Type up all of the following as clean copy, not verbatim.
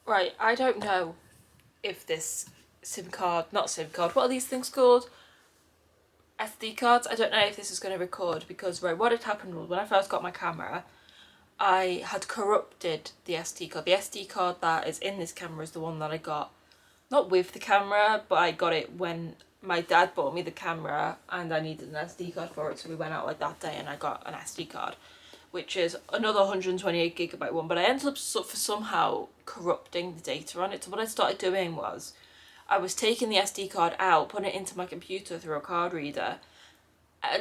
Right, I don't know if this not SIM card, what are these things called? SD cards. I don't know if this is going to record because, right, what had happened was when I first got my camera, I had corrupted the SD card. The SD card that is in this camera is the one that I got, not with the camera, but I got it when my dad bought me the camera and I needed an SD card for it, so we went out like that day and I got an SD card, which is another 128GB one, but I ended up for somehow corrupting the data on it. So what I started doing was I was taking the SD card out, putting it into my computer through a card reader,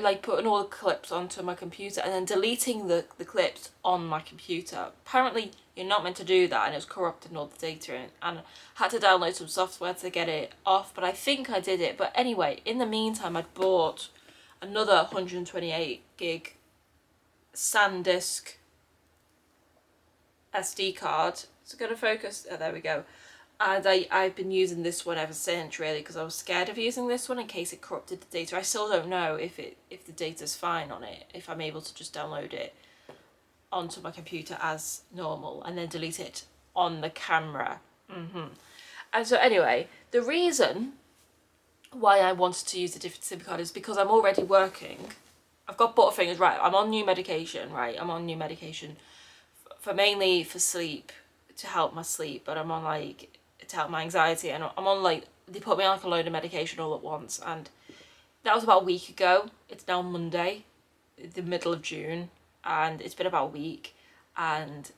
like putting all the clips onto my computer and then deleting the clips on my computer. Apparently you're not meant to do that, and it was corrupting all the data and I had to download some software to get it off, but I think I did it. But anyway, in the meantime I'd bought another 128 gig SanDisk SD card. It's going to focus, oh, there we go. And I've been using this one ever since, really, because I was scared of using this one in case it corrupted the data. I still don't know if the data's fine on it, if I'm able to just download it onto my computer as normal and then delete it on the camera. And so anyway, the reason why I wanted to use a different SIM card is because I'm already working. I've got Butterfingers, right, I'm on new medication, right, I'm on new medication for mainly for sleep, to help my sleep, but I'm on like to help my anxiety, and I'm on like, they put me on like a load of medication all at once, and that was about a week ago. It's now Monday, the middle of June, and it's been about a week, and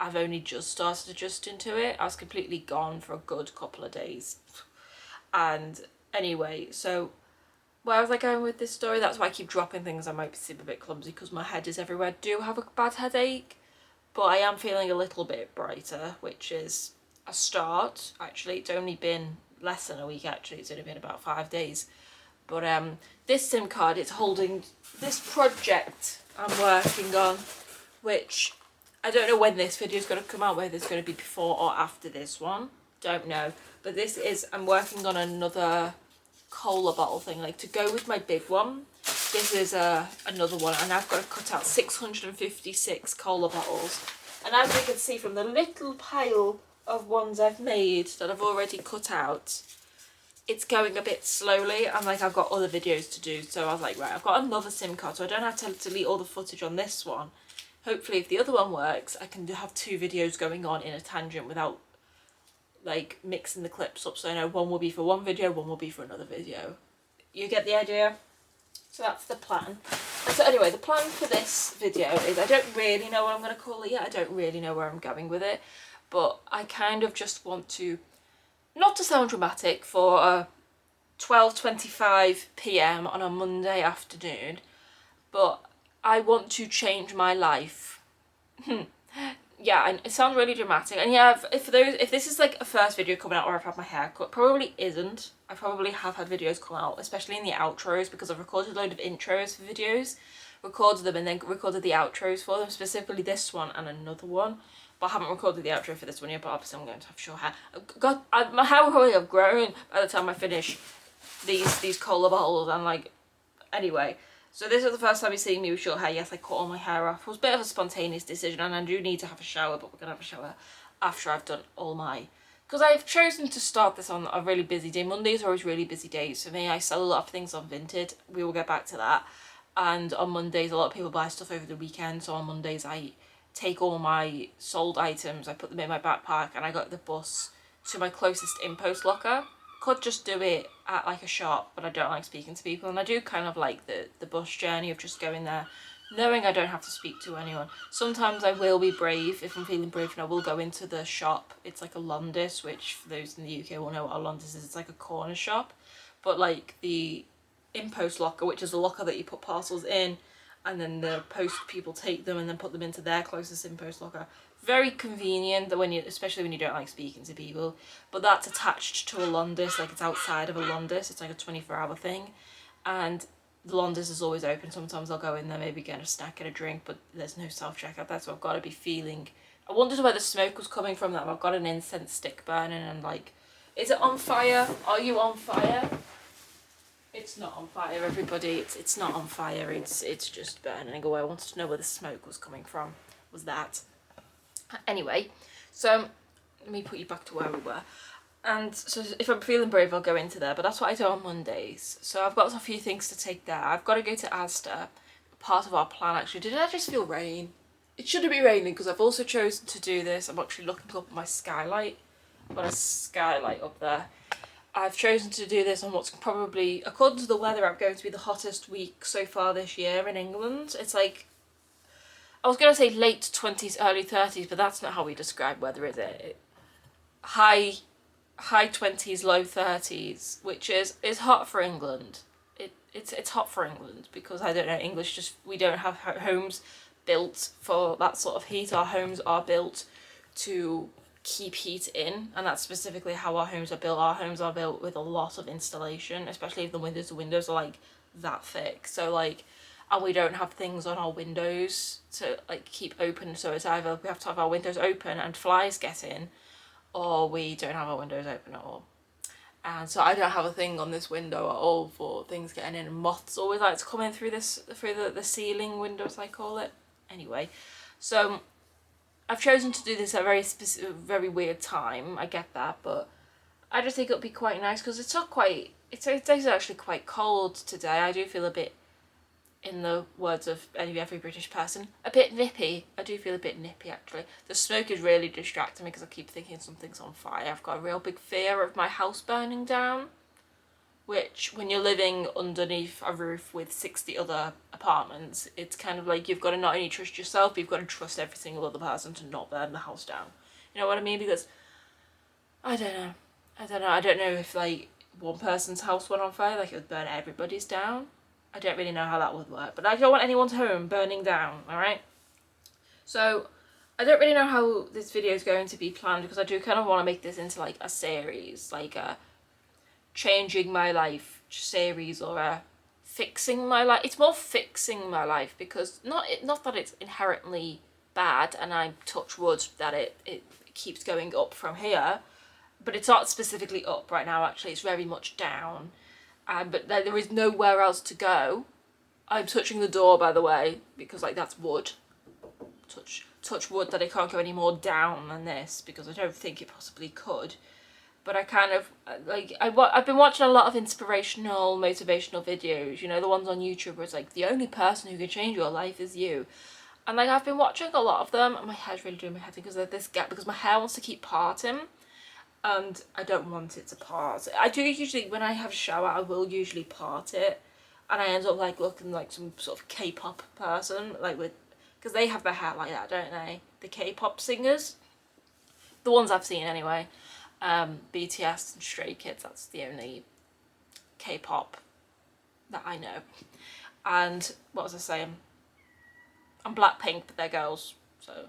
I've only just started adjusting to it. I was completely gone for a good couple of days. And anyway, so where was I going with this story? That's why I keep dropping things. I might seem a bit clumsy because my head is everywhere. I do have a bad headache, but I am feeling a little bit brighter, which is a start. Actually, it's only been less than a week, actually. It's only been about 5 days. But this SIM card, it's holding this project I'm working on, which I don't know when this video is going to come out, whether it's going to be before or after this one. Don't know. But this is, I'm working on another cola bottle thing, like to go with my big one. This is another one, and I've got to cut out 656 cola bottles. And as you can see from the little pile of ones I've made that I've already cut out, it's going a bit slowly, and like I've got other videos to do, so I was like, right, I've got another SIM card, so I don't have to delete all the footage on this one. Hopefully if the other one works, I can have 2 videos going on in a tangent without like mixing the clips up, so I know one will be for one video, one will be for another video. You get the idea? So that's the plan. And so anyway, the plan for this video is, I don't really know what I'm going to call it yet. I don't really know where I'm going with it, but I kind of just want to, not to sound dramatic, for 12:25 p.m. on a Monday afternoon, but I want to change my life. Yeah, and it sounds really dramatic. And yeah, if this is like a first video coming out, or I've had my hair cut, probably isn't. I probably have had videos come out, especially in the outros, because I've recorded a load of intros for videos, recorded them and then recorded the outros for them, specifically this one and another one. But I haven't recorded the outro for this one yet, but obviously I'm going to have short hair. God, my hair will probably have grown by the time I finish these cola bottles, and like, anyway. So this is the first time you're seeing me with short hair. Yes, I cut all my hair off. It was a bit of a spontaneous decision, and I do need to have a shower, but we're going to have a shower after I've done all my... Because I've chosen to start this on a really busy day. Mondays are always really busy days for me. I sell a lot of things on Vinted. We will get back to that. And on Mondays, a lot of people buy stuff over the weekend. So on Mondays, I take all my sold items, I put them in my backpack, and I got the bus to my closest InPost locker. Could just do it at like a shop, but I don't like speaking to people, and I do kind of like the bus journey of just going there knowing I don't have to speak to anyone. Sometimes I will be brave, if I'm feeling brave, and I will go into the shop. It's like a Londis, which for those in the UK will know what a Londis is. It's like a corner shop, but like the InPost locker, which is a locker that you put parcels in, and then the post people take them and then put them into their closest InPost locker. Very convenient, that when you, especially when you don't like speaking to people. But that's attached to a Londis, like it's outside of a Londis. It's like a 24-hour thing, and the Londis is always open. Sometimes I'll go in there, maybe get a snack and a drink, but there's no self-checkout there, so I've got to be feeling... I wondered where the smoke was coming from. That I've got an incense stick burning, and like, is it on fire? Are you on fire? It's not on fire, everybody. It's not on fire. It's just burning away. I wanted to know where the smoke was coming from. Was that? Anyway, so let me put you back to where we were. And so if I'm feeling brave, I'll go into there, but that's what I do on Mondays. So I've got a few things to take there. I've got to go to Asda, part of our plan actually. Did I just feel rain? It shouldn't be raining because I've also chosen to do this. I'm actually looking up at my skylight. I've got a skylight up there. I've chosen to do this on what's probably, according to the weather app, going to be the hottest week so far this year in England. It's like, I was going to say late 20s, early 30s, but that's not how we describe weather, is it? High 20s, low 30s, which is hot for England. It's hot for England because, I don't know, English just, we don't have homes built for that sort of heat. Our homes are built to keep heat in, and that's specifically how our homes are built. Our homes are built with a lot of insulation, especially if the windows are like that thick. So like, and we don't have things on our windows to like keep open, so it's either we have to have our windows open and flies get in, or we don't have our windows open at all. And so I don't have a thing on this window at all for things getting in, and moths always like to come in through the ceiling window, as I call it. Anyway, so I've chosen to do this at a very weird time, I get that, but I just think it'll be quite nice because it's actually quite cold today. I do feel a bit, in the words of every British person, a bit nippy. I do feel a bit nippy actually. The smoke is really distracting me because I keep thinking something's on fire. I've got a real big fear of my house burning down, which when you're living underneath a roof with 60 other apartments, it's kind of like you've got to not only trust yourself, but you've got to trust every single other person to not burn the house down. You know what I mean? Because I don't know. I don't know if like one person's house went on fire, like it would burn everybody's down. I don't really know how that would work, but I don't want anyone's home burning down, alright? So I don't really know how this video is going to be planned because I do kind of want to make this into like a series, like a changing my life series or a fixing my life. It's more fixing my life because not that it's inherently bad, and I touch wood that it keeps going up from here, but it's not specifically up right now. Actually, it's very much down, but there is nowhere else to go. I'm touching the door, by the way, because like that's wood. Touch wood that it can't go any more down than this because I don't think it possibly could. But I kind of, like, I've been watching a lot of inspirational, motivational videos, you know, the ones on YouTube where it's like, the only person who can change your life is you. And like, I've been watching a lot of them, and my hair's really doing my head in because of this gap, because my hair wants to keep parting, and I don't want it to part. I do usually, when I have a shower, I will usually part it, and I end up like looking like some sort of K-pop person, like with, because they have their hair like that, don't they? The K-pop singers, the ones I've seen anyway. BTS and Stray Kids, that's the only K-pop that I know. And what was I saying? I'm Blackpink, but they're girls, so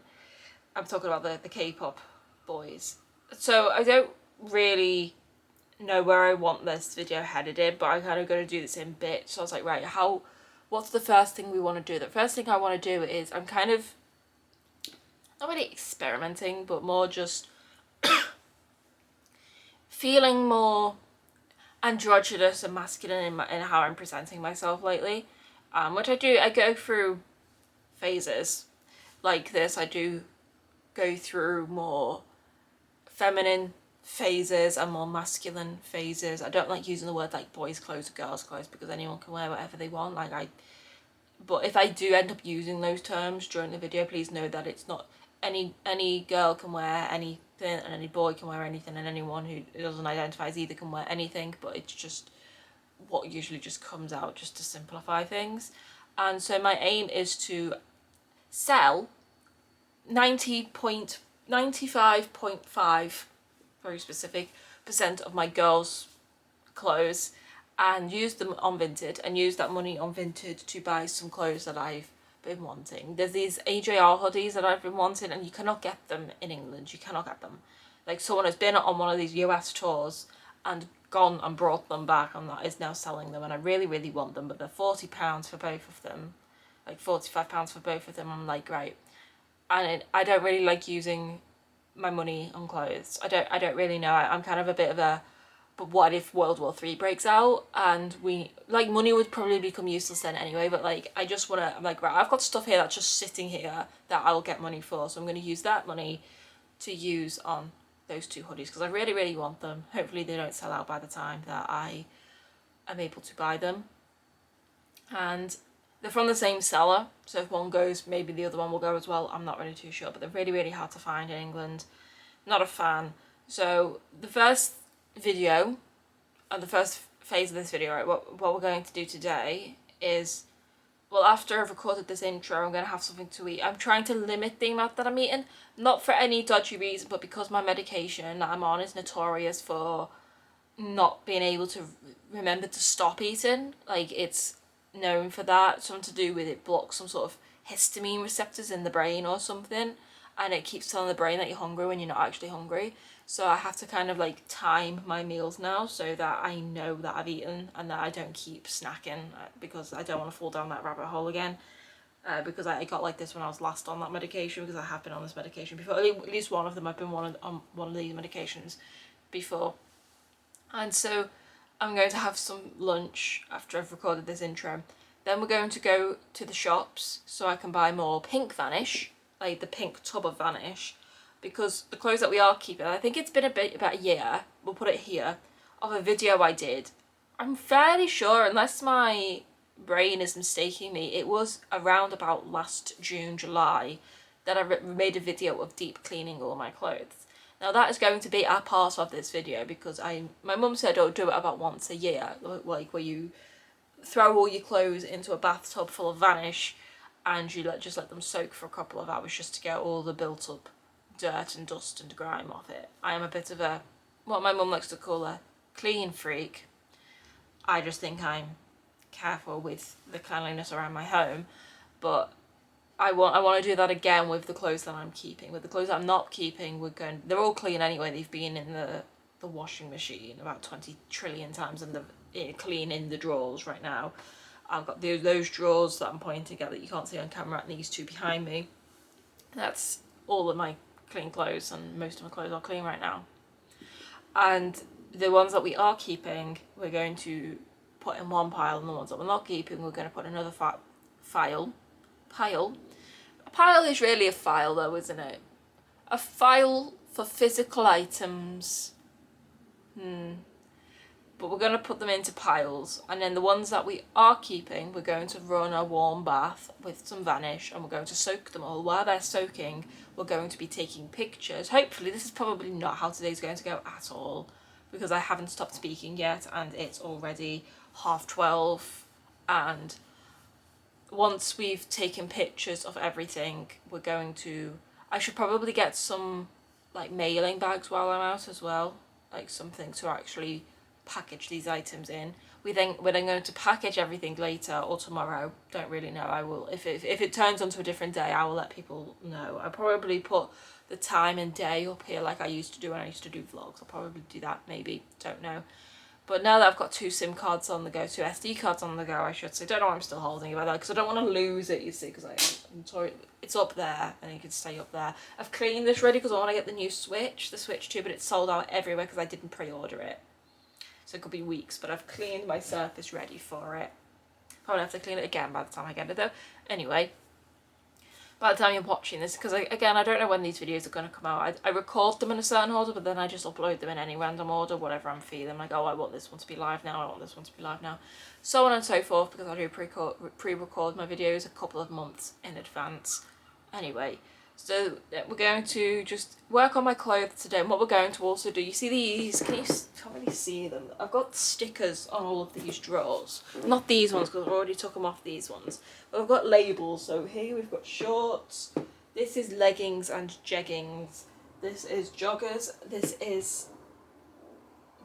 I'm talking about the K-pop boys. So I don't really know where I want this video headed in, but I'm kind of going to do this in bits. So I was like, right, what's the first thing we want to do? The first thing I want to do is, I'm kind of not really experimenting, but more just feeling more androgynous and masculine in how I'm presenting myself lately, which I go through phases like this. I do go through more feminine phases and more masculine phases. I don't like using the word like boys' clothes or girls' clothes because anyone can wear whatever they want. But if I do end up using those terms during the video, please know that it's not any girl can wear anything and any boy can wear anything, and anyone who doesn't identify as either can wear anything, but it's just what usually just comes out just to simplify things. And so my aim is to sell 95.5, very specific, % of my girls' clothes and use them on Vinted, and use that money on Vinted to buy some clothes that I've been wanting. There's these AJR hoodies that I've been wanting, and you cannot get them in England. You cannot get them. Like, someone has been on one of these US tours and gone and brought them back, and that is now selling them, and I really, really want them, but they're £40 for both of them, like £45 for both of them. I'm like, right. And I don't really like using my money on clothes. I don't really know. I'm kind of a bit of a, but what if World War III breaks out and money would probably become useless then anyway, but like, I just want to, I'm like, right, I've got stuff here that's just sitting here that I'll get money for, so I'm going to use that money to use on those two hoodies because I really, really want them. Hopefully they don't sell out by the time that I am able to buy them. And they're from the same seller, so if one goes, maybe the other one will go as well. I'm not really too sure, but they're really, really hard to find in England. Not a fan. So the first video, and the first phase of this video, right, what we're going to do today is, well, after I've recorded this intro, I'm going to have something to eat. I'm trying to limit the amount that I'm eating, not for any dodgy reason, but because my medication that I'm on is notorious for not being able to remember to stop eating. Like, it's known for that. Something to do with it blocks some sort of histamine receptors in the brain or something, and it keeps telling the brain that you're hungry when you're not actually hungry. So I have to kind of like time my meals now so that I know that I've eaten and that I don't keep snacking, because I don't want to fall down that rabbit hole again. Because I got like this when I was last on that medication, because I have been on this medication before. At least one of them, I've been on one of these medications before. And so I'm going to have some lunch after I've recorded this intro. Then we're going to go to the shops so I can buy more pink Vanish, like the pink tub of Vanish, because the clothes that we are keeping, I think it's been about a year, we'll put it here, of a video I did. I'm fairly sure, unless my brain is mistaking me, it was around about last June, July, that I made a video of deep cleaning all my clothes. Now that is going to be a part of this video, because my mum said, oh, do it about once a year, like where you throw all your clothes into a bathtub full of Vanish and you just let them soak for a couple of hours just to get all the built up dirt and dust and grime off it. I am a bit of a, what my mum likes to call a clean freak. I just think I'm careful with the cleanliness around my home, but I want to do that again with the clothes that I'm keeping. With the clothes that I'm not keeping, they're all clean anyway. They've been in the washing machine about 20 trillion times, and they're clean in the drawers right now. I've got those drawers that I'm pointing at that you can't see on camera, and these two behind me. That's all of my clean clothes, and most of my clothes are clean right now. And the ones that we are keeping, we're going to put in one pile, and the ones that we're not keeping, we're going to put in another pile. A pile is really a file though, isn't it? A file for physical items. But we're going to put them into piles, and then the ones that we are keeping, we're going to run a warm bath with some Vanish, and we're going to soak them all. While they're soaking, we're going to be taking pictures. Hopefully, this is probably not how today's going to go at all, because I haven't stopped speaking yet, and it's already 12:30, and once we've taken pictures of everything, we're going to, I should probably get some like mailing bags while I'm out as well, like something to actually package these items in. We're then going to package everything later or tomorrow. Don't really know. I will, if it turns onto a different day, I will let people know. I'll probably put the time and day up here like I used to do when I used to do vlogs. I'll probably do that, maybe, don't know. But now that I've got 2 SIM cards on the go, 2 SD cards on the go, I should say. Don't know why I'm still holding it by that, because I don't want to lose it, you see, because I'm sorry, it's up there, and it can stay up there. I've cleaned this ready because I want to get the new Switch, the Switch 2, but it's sold out everywhere because I didn't pre-order it. So it could be weeks, but I've cleaned my surface ready for it. Probably have to clean it again by the time I get it though. Anyway, by the time you're watching this, because again, I don't know when these videos are going to come out. I record them in a certain order, but then I just upload them in any random order, whatever I'm feeling. Like, oh, I want this one to be live now, I want this one to be live now. So on and so forth, because I do pre-record my videos a couple of months in advance. Anyway, so we're going to just work on my clothes today, and what we're going to also do, you see these, can't really see them. I've got stickers on all of these drawers. Not these ones, because I already took them off these ones. But I've got labels, so here we've got shorts, this is leggings and jeggings, this is joggers, this is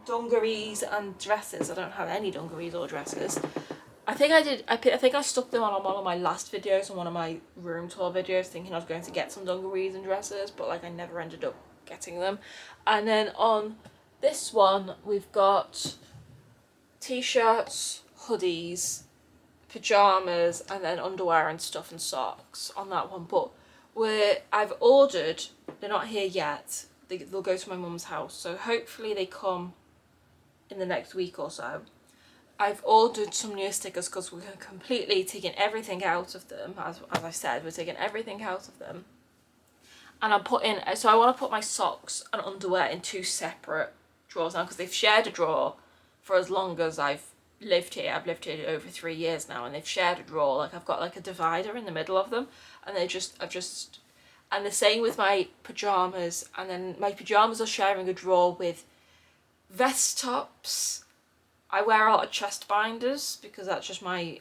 dungarees and dresses. I don't have any dungarees or dresses. I think I stuck them on one of my last videos, on one of my room tour videos, thinking I was going to get some dungarees and dresses, but like I never ended up getting them. And then on this one, we've got t-shirts, hoodies, pyjamas, and then underwear and stuff and socks on that one. But I've ordered, they're not here yet, they'll go to my mum's house, so hopefully they come in the next week or so. I've ordered some new stickers because we're completely taking everything out of them, as I said, we're taking everything out of them. And I'm putting, so I want to put my socks and underwear in 2 separate drawers now, because they've shared a drawer for as long as I've lived here. I've lived here over 3 years now, and they've shared a drawer. Like, I've got like a divider in the middle of them, and and the same with my pajamas. And then my pajamas are sharing a drawer with vest tops. I wear a lot of chest binders because that's just my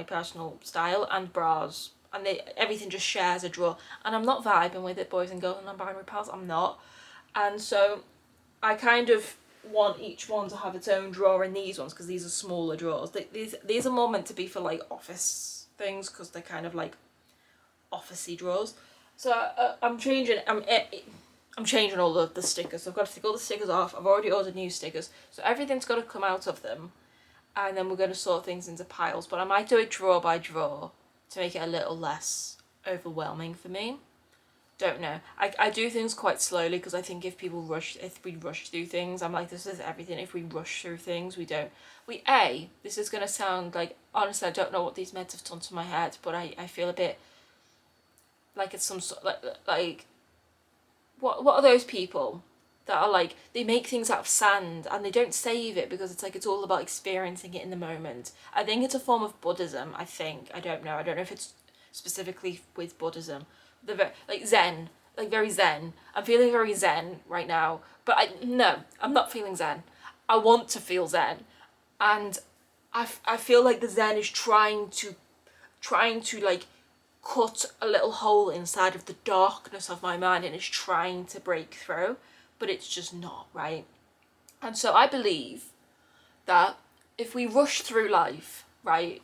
personal style, and bras, and everything just shares a drawer, and I'm not vibing with it, boys and girls and non-binary pals. I'm not. And so I kind of want each one to have its own drawer in these ones, because these are smaller drawers. These are more meant to be for like office things, because they're kind of like officey drawers. So I'm changing all of the stickers. So I've got to take all the stickers off. I've already ordered new stickers, so everything's got to come out of them, and then we're going to sort things into piles. But I might do it drawer by drawer to make it a little less overwhelming for me. Don't know. I do things quite slowly, because I think if we rush through things, I'm like, this is everything. If we rush through things, this is going to sound like, honestly, I don't know what these meds have done to my head, but I feel a bit like it's some sort, like what are those people that are like, they make things out of sand and they don't save it, because it's like, it's all about experiencing it in the moment. I think it's a form of Buddhism, I think. I don't know if it's specifically with Buddhism. Like Zen, like very Zen. I'm feeling very Zen right now, but I'm not feeling Zen. I want to feel Zen, and I feel like the Zen is trying to like cut a little hole inside of the darkness of my mind, and it's trying to break through, but it's just not, right? And so I believe that if we rush through life, right,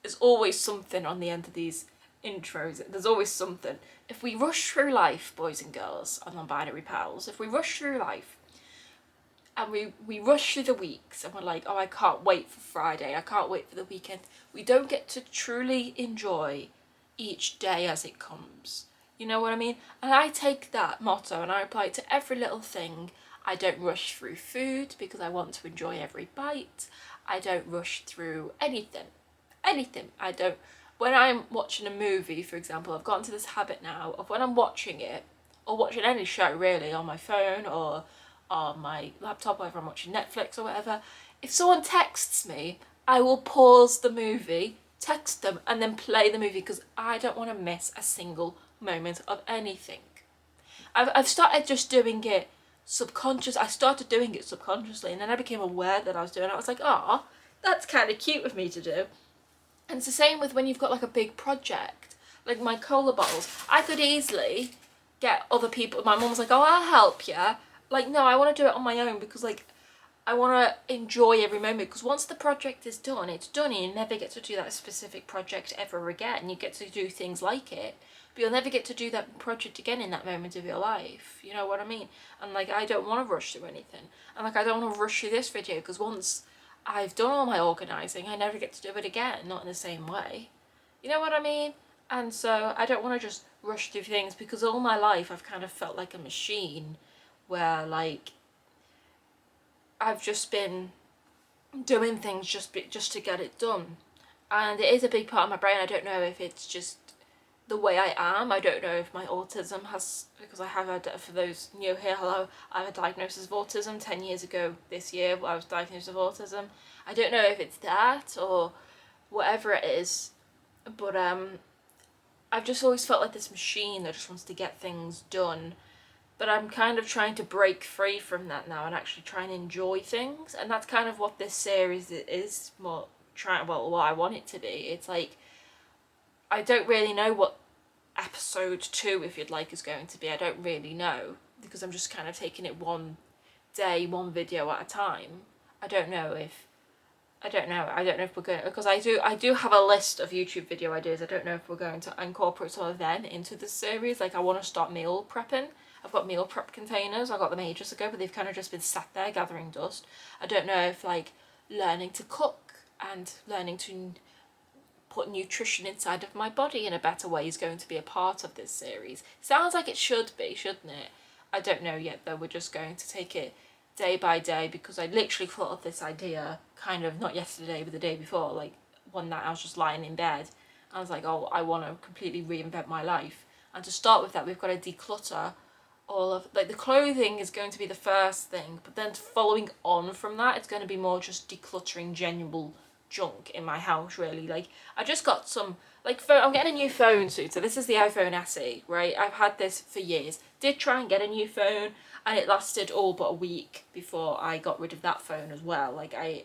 there's always something on the end of these intros. There's always something. If we rush through life, boys and girls and non-binary pals, if we rush through life and we rush through the weeks, and we're like, oh, I can't wait for Friday, I can't wait for the weekend, we don't get to truly enjoy each day as it comes. You know what I mean? And I take that motto and I apply it to every little thing. I don't rush through food because I want to enjoy every bite. I don't rush through anything. I don't. When I'm watching a movie, for example, I've gotten to this habit now of, when I'm watching it, or watching any show really, on my phone or on my laptop, whether I'm watching Netflix or whatever, if someone texts me, I will pause the movie, text them, and then play the movie, because I don't want to miss a single moment of anything. I've started just doing it subconscious. I started doing it subconsciously, and then I became aware that I was doing it. I was like, oh, that's kind of cute of me to do. And it's the same with when you've got like a big project, like my cola bottles. I could easily get other people. My mum was like, oh, I'll help you. Like, no, I want to do it on my own, because like, I want to enjoy every moment, because once the project is done, it's done, and you never get to do that specific project ever again. You get to do things like it, but you'll never get to do that project again in that moment of your life. You know what I mean? And like, I don't want to rush through anything. And like, I don't want to rush through this video, because once I've done all my organising, I never get to do it again, not in the same way. You know what I mean? And so I don't want to just rush through things, because all my life I've kind of felt like a machine, where like, I've just been doing things just to get it done. And it is a big part of my brain. I don't know if it's just the way I am. I don't know if my autism has, because I have had, for those new here, hello, I had a diagnosis of autism 10 years ago this year. I was diagnosed with autism. I don't know if it's that or whatever it is, but I've just always felt like this machine that just wants to get things done. But I'm kind of trying to break free from that now and actually try and enjoy things. And that's kind of what this series is more what I want it to be. It's like, I don't really know what episode 2, if you'd like, is going to be. I don't really know, because I'm just kind of taking it one day, one video at a time. I don't know if we're going to, because I do have a list of YouTube video ideas. I don't know if we're going to incorporate some of them into the series. Like, I want to start meal prepping. I've got meal prep containers. I got them ages ago, but they've kind of just been sat there gathering dust. I don't know if like learning to cook and learning to put nutrition inside of my body in a better way is going to be a part of this series. Sounds like it should be, shouldn't it? I don't know yet though. We're just going to take it day by day, because I literally thought of this idea kind of not yesterday but the day before. Like, one night I was just lying in bed. I was like, oh, I want to completely reinvent my life. And to start with that, we've got to declutter all of, like, the clothing is going to be the first thing, but then following on from that, it's going to be more just decluttering general junk in my house, really. Like, I just got some, like, I'm getting a new phone soon, so this is the iPhone SE, right? I've had this for years. Did try and get a new phone, and it lasted all but a week before I got rid of that phone as well. Like, I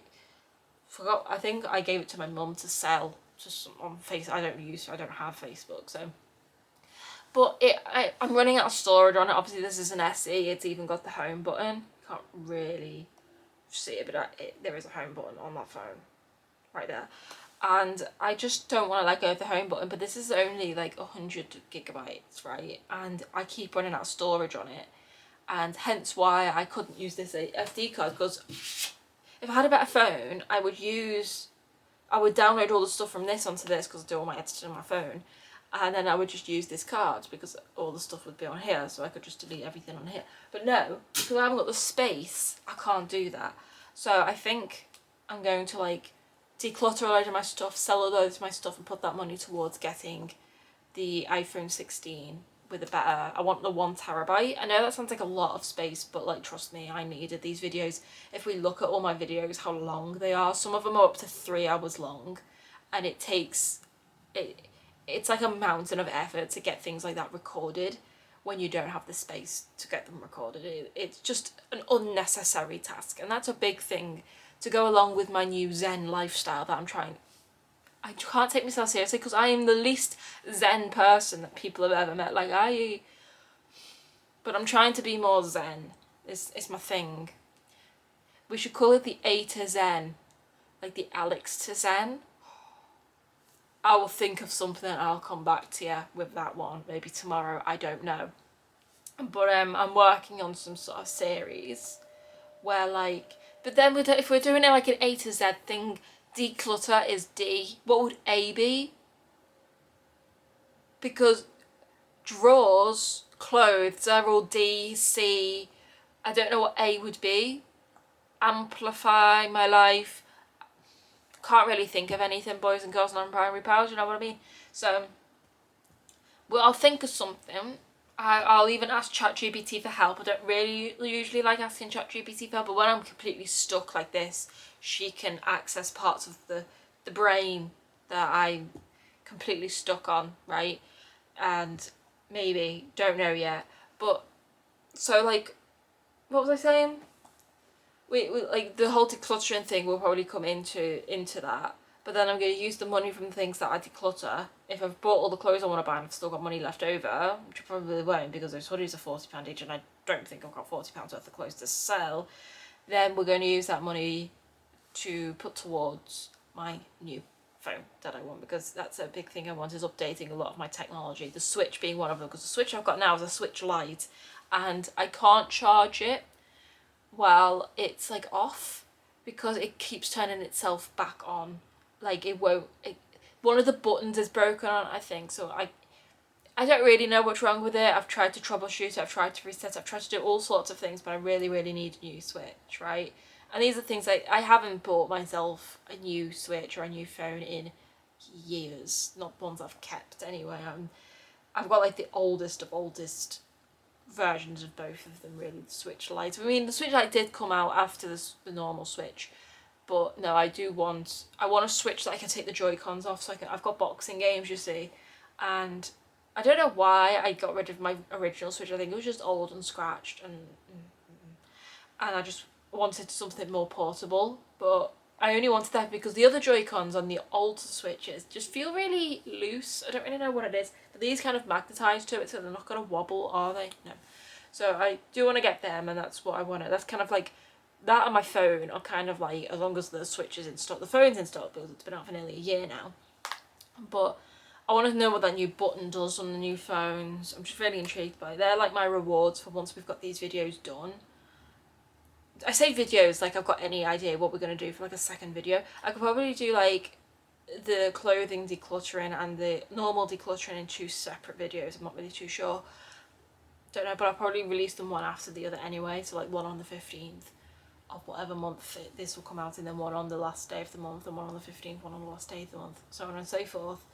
forgot, I think I gave it to my mum to sell just on Facebook. I don't have Facebook, so. But I'm running out of storage on it. Obviously, this is an SE. It's even got the home button. You can't really see it, but there is a home button on that phone right there. And I just don't want to let go of the home button, but this is only like 100 gigabytes, right? And I keep running out of storage on it. And hence why I couldn't use this SD card, because if I had a better phone, I would download all the stuff from this onto this, because I do all my editing on my phone. And then I would just use this card because all the stuff would be on here, so I could just delete everything on here. But no, because I haven't got the space, I can't do that. So I think I'm going to like declutter a load of my stuff, sell a load of my stuff, and put that money towards getting the iPhone 16 with a better, I want the 1 terabyte. I know that sounds like a lot of space, but like, trust me, I needed these videos. If we look at all my videos, how long they are, some of them are up to 3 hours long, and it takes, it's like a mountain of effort to get things like that recorded when you don't have the space to get them recorded. It's just an unnecessary task, and that's a big thing to go along with my new Zen lifestyle that I'm trying. I can't take myself seriously because I am the least Zen person that people have ever met. Like, but I'm trying to be more Zen. It's my thing. We should call it the A to Zen, like the Alex to Zen. I will think of something and I'll come back to you with that one, maybe tomorrow, I don't know. But I'm working on some sort of series where, like, but then if we're doing it like an A to Z thing, declutter is D. What would A be? Because drawers, clothes, are all D, C. I don't know what A would be. Amplify my life. Can't really think of anything, boys and girls, non-primary powers, you know what I mean? So, well, I'll think of something. I'll even ask ChatGPT for help. I don't really usually like asking ChatGPT for help, but when I'm completely stuck like this, she can access parts of the brain that I'm completely stuck on, right? And maybe, don't know yet. But, so like, what was I saying? We like the whole decluttering thing will probably come into that, but then I'm going to use the money from the things that I declutter. If I've bought all the clothes I want to buy and I've still got money left over, which I probably won't because those hoodies are £40 each and I don't think I've got £40 worth of clothes to sell, then we're going to use that money to put towards my new phone that I want, because that's a big thing I want, is updating a lot of my technology, the Switch being one of them, because the Switch I've got now is a Switch Lite and I can't charge it while it's like off because it keeps turning itself back on. Like, it won't, one of the buttons is broken on, I think, so I don't really know what's wrong with it. I've tried to troubleshoot it, I've tried to reset it, I've tried to do all sorts of things, but I really need a new Switch, right? And these are things like, I haven't bought myself a new Switch or a new phone in years, not ones I've kept anyway. I've got like the oldest of oldest versions of both of them, really, the Switch Lite. I mean, the Switch Lite did come out after the normal Switch, but no, I want a Switch that I can take the Joy-Cons off, so I've got boxing games, you see, and I don't know why I got rid of my original Switch. I think it was just old and scratched, and I just wanted something more portable, but I only wanted that because the other Joy-Cons on the old Switches just feel really loose. I don't really know what it is, but these kind of magnetise to it, so they're not going to wobble, are they? No. So I do want to get them, and that's what I wanted. That's kind of like, that and my phone are kind of like, as long as the Switch is installed, the phone's installed because it's been out for nearly a year now. But I want to know what that new button does on the new phones. I'm just really intrigued by it. They're like my rewards for once we've got these videos done. I say videos like I've got any idea what we're going to do for like a second video. I could probably do like the clothing decluttering and the normal decluttering in 2 separate videos. I'm not really too sure. Don't know, but I'll probably release them one after the other anyway. So like one on the 15th of whatever month this will come out, and then one on the last day of the month, and one on the 15th, one on the last day of the month, so on and so forth.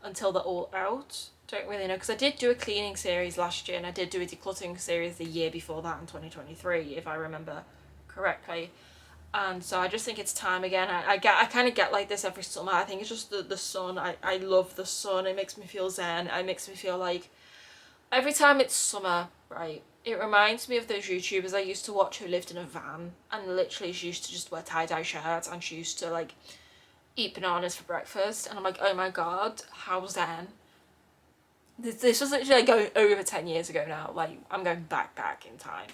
until they're all out. Don't really know, because I did do a cleaning series last year and I did do a decluttering series the year before that in 2023, if I remember correctly. And so I just think it's time again. I kind of get like this every summer. I think it's just the sun. I love the sun. It makes me feel zen. It makes me feel like every time it's summer, right, it reminds me of those YouTubers I used to watch who lived in a van, and literally she used to just wear tie-dye shirts and she used to like eat bananas for breakfast, and I'm like, oh my god, how zen. This was literally like going over 10 years ago now. Like, I'm going back in time,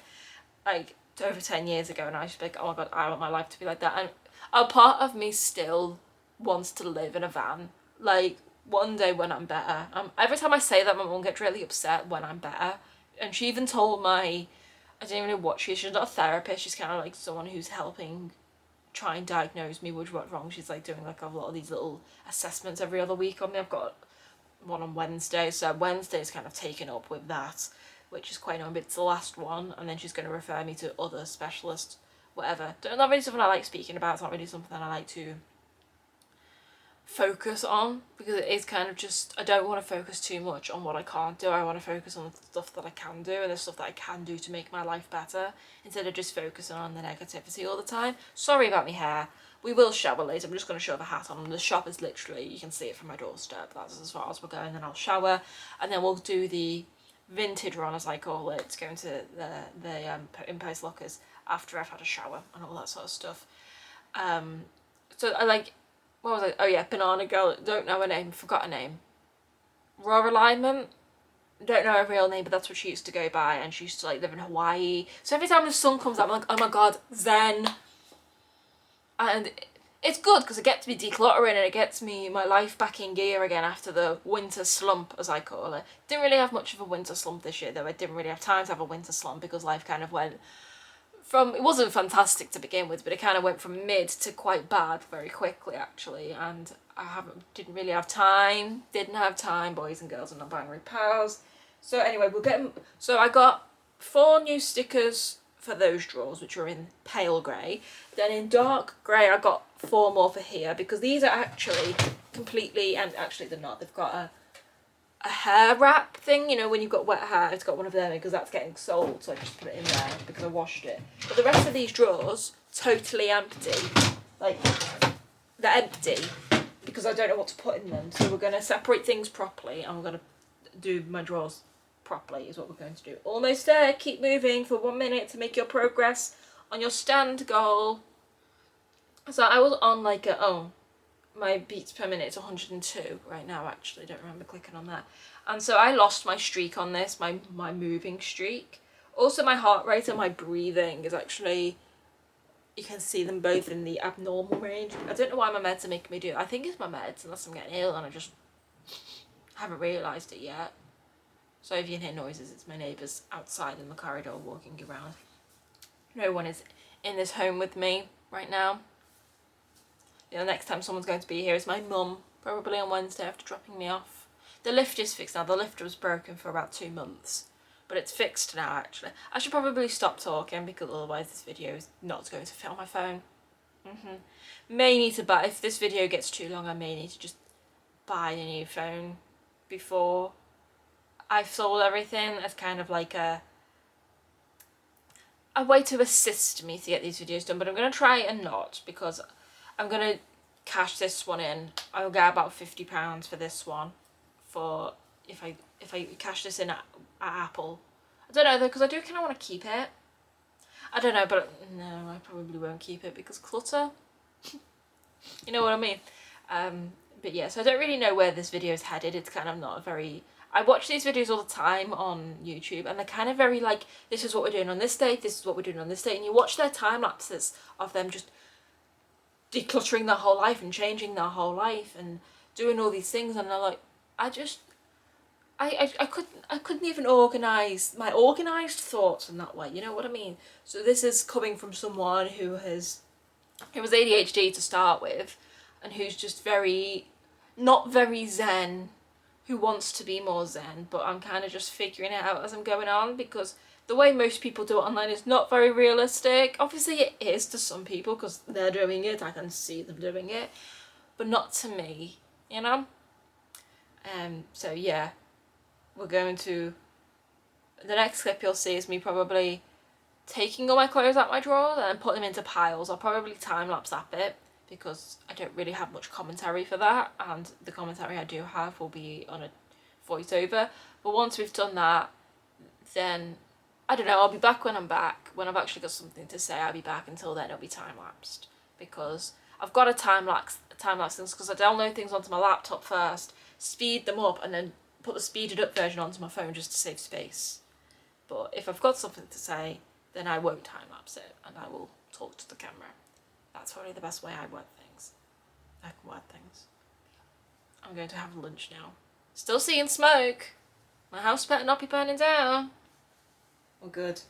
like to over 10 years ago, and I just be like, oh my god, I want my life to be like that. And a part of me still wants to live in a van, like one day when I'm better. Every time I say that, my mum gets really upset when I'm better, and she even told I don't even know what she is. She's not a therapist. She's kind of like someone who's helping try and diagnose me with what's wrong. She's like doing like a lot of these little assessments every other week on me. I've got one on Wednesday, so Wednesday's kind of taken up with that, which is quite annoying, but it's the last one, and then she's going to refer me to other specialists, whatever. Not really something I like speaking about. It's not really something I like to focus on, because it is kind of just, I don't want to focus too much on what I can't do. I want to focus on the stuff that I can do and the stuff that I can do to make my life better, instead of just focusing on the negativity all the time. Sorry about my hair. We will shower later. I'm just going to show the hat on. The shop is literally, you can see it from my doorstep. That's as far as we're going. Then I'll shower, and then we'll do the vintage run, as I call it, going to the in-post lockers after I've had a shower and all that sort of stuff. So I like, what was it? Oh yeah, Banana Girl. Don't know her name. Forgot her name. Raw Alignment. Don't know her real name, but that's what she used to go by, and she used to like live in Hawaii. So every time the sun comes out, I'm like, oh my god, zen. And it's good because it gets me decluttering and it gets me my life back in gear again after the winter slump, as I call it. Didn't really have much of a winter slump this year though. I didn't really have time to have a winter slump because life kind of went from, it wasn't fantastic to begin with, but it kind of went from mid to quite bad very quickly actually, and didn't have time, boys and girls and non-binary pals. So anyway, so I got 4 new stickers for those drawers, which are in pale grey. Then in dark grey I got 4 more for here, because these are actually completely, and actually they're not, they've got a hair wrap thing, you know, when you've got wet hair. It's got one of them because that's getting sold, so I just put it in there because I washed it. But the rest of these drawers, totally empty. Like, they're empty because I don't know what to put in them. So we're going to separate things properly, and we're going to do my drawers properly is what we're going to do. Almost there. Keep moving for 1 minute to make your progress on your stand goal. So I was on like my beats per minute is 102 right now actually. Don't remember clicking on that. And so I lost my streak on this, my moving streak. Also my heart rate and my breathing is actually, you can see them both in the abnormal range. I don't know why my meds are making me do it. I think it's my meds, unless I'm getting ill and I just haven't realised it yet. So if you can hear noises, it's my neighbours outside in the corridor walking around. No one is in this home with me right now. The next time someone's going to be here is my mum, probably on Wednesday after dropping me off. The lift is fixed now. The lift was broken for about 2 months, but it's fixed now actually. I should probably stop talking because otherwise this video is not going to fit on my phone. May need to buy, if this video gets too long, I may need to just buy a new phone before I've sold everything, as kind of like a way to assist me to get these videos done. But I'm going to try and not, because I'm going to cash this one in. I'll get about £50 for this one, for if I cash this in at Apple. I don't know though, because I do kind of want to keep it. I don't know, but no, I probably won't keep it because clutter. You know what I mean? But yeah, so I don't really know where this video is headed. It's kind of not a very... I watch these videos all the time on YouTube, and they're kind of very like, this is what we're doing on this day, this is what we're doing on this day, and you watch their time lapses of them just decluttering their whole life and changing their whole life and doing all these things, and they're like, I couldn't even organise my organised thoughts in that way, you know what I mean? So this is coming from someone who was ADHD to start with, and who's just not very zen, who wants to be more zen, but I'm kind of just figuring it out as I'm going on, because the way most people do it online is not very realistic. Obviously it is to some people because they're doing it, I can see them doing it, but not to me, you know? So yeah, we're going to, the next clip you'll see is me probably taking all my clothes out my drawer and putting them into piles. I'll probably time-lapse that bit because I don't really have much commentary for that, and the commentary I do have will be on a voiceover. But once we've done that, then I don't know, I'll be back when I'm back. When I've actually got something to say, I'll be back. Until then, it'll be time-lapsed because I've got a time-lapse things because I download things onto my laptop first, speed them up, and then put the speeded up version onto my phone just to save space. But if I've got something to say, then I won't time-lapse it and I will talk to the camera. That's probably the best way I word things. I can word things. I'm going to have lunch now. Still seeing smoke. My house better not be burning down. We're good.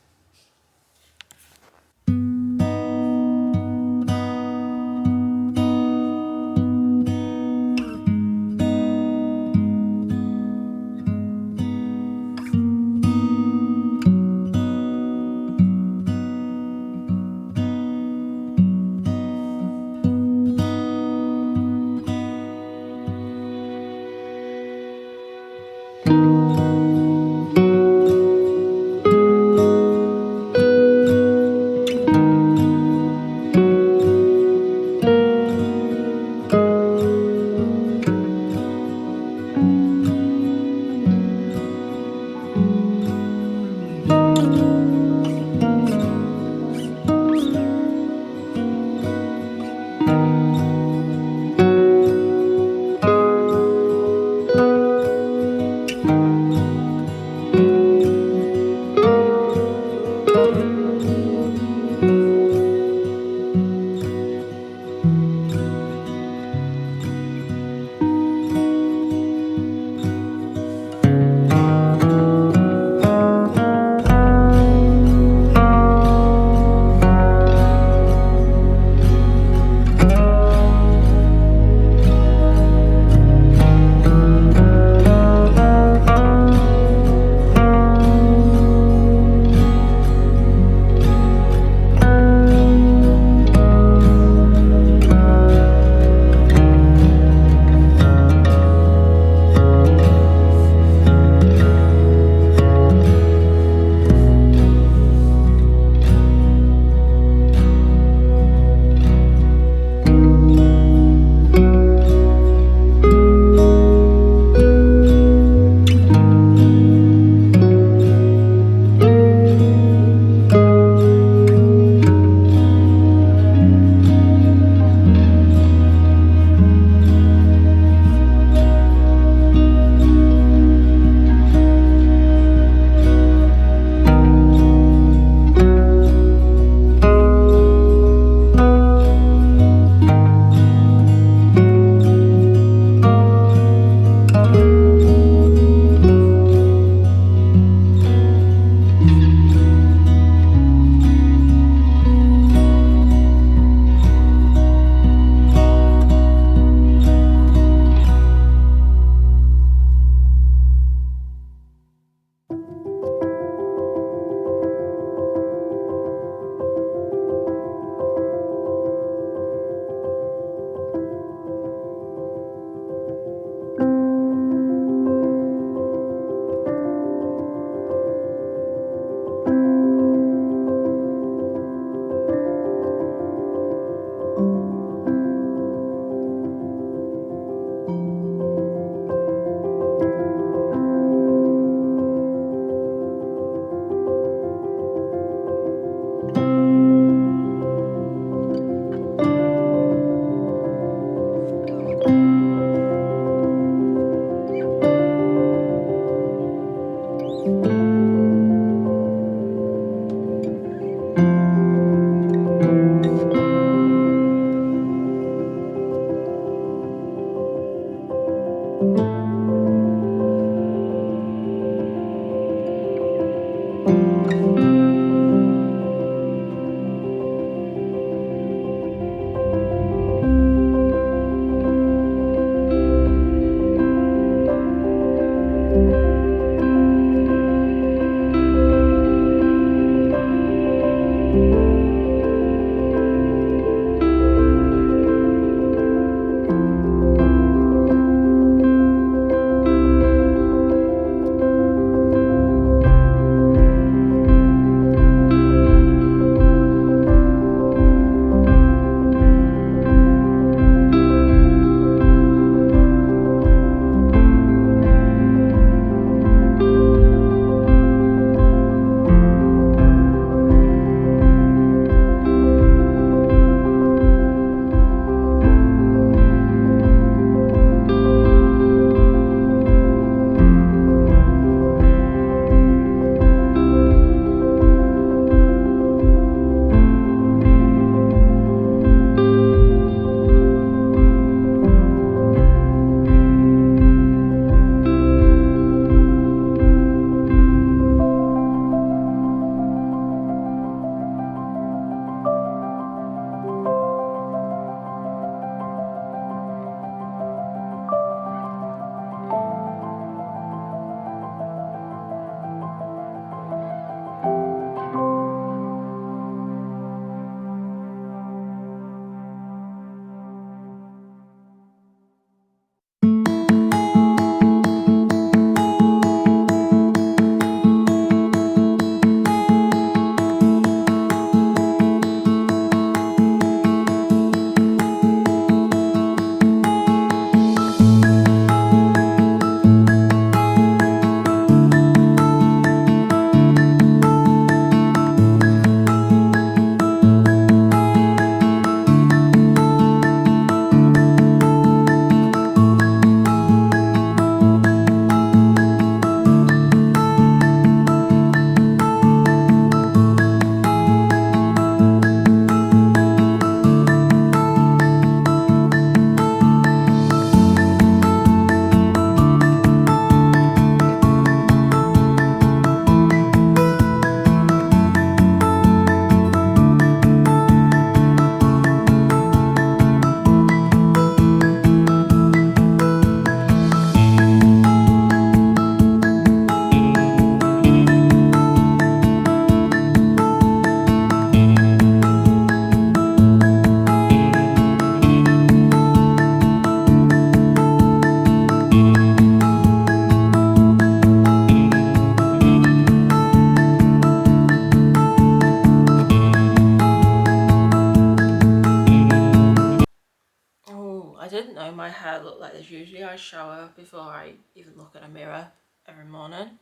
my hair look like this. Usually I shower before I even look in a mirror every morning.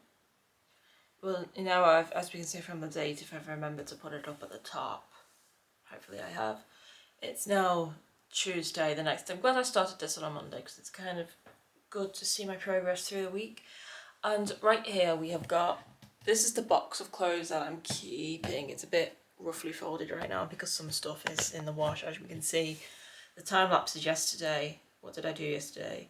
Well, you know, as we can see from the date, if I've remembered to put it up at the top, hopefully I have. It's now Tuesday the next day. I'm glad I started this on a Monday because it's kind of good to see my progress through the week. And right here we have got, this is the box of clothes that I'm keeping. It's a bit roughly folded right now because some stuff is in the wash, as we can see. The time lapse is yesterday. What did I do yesterday?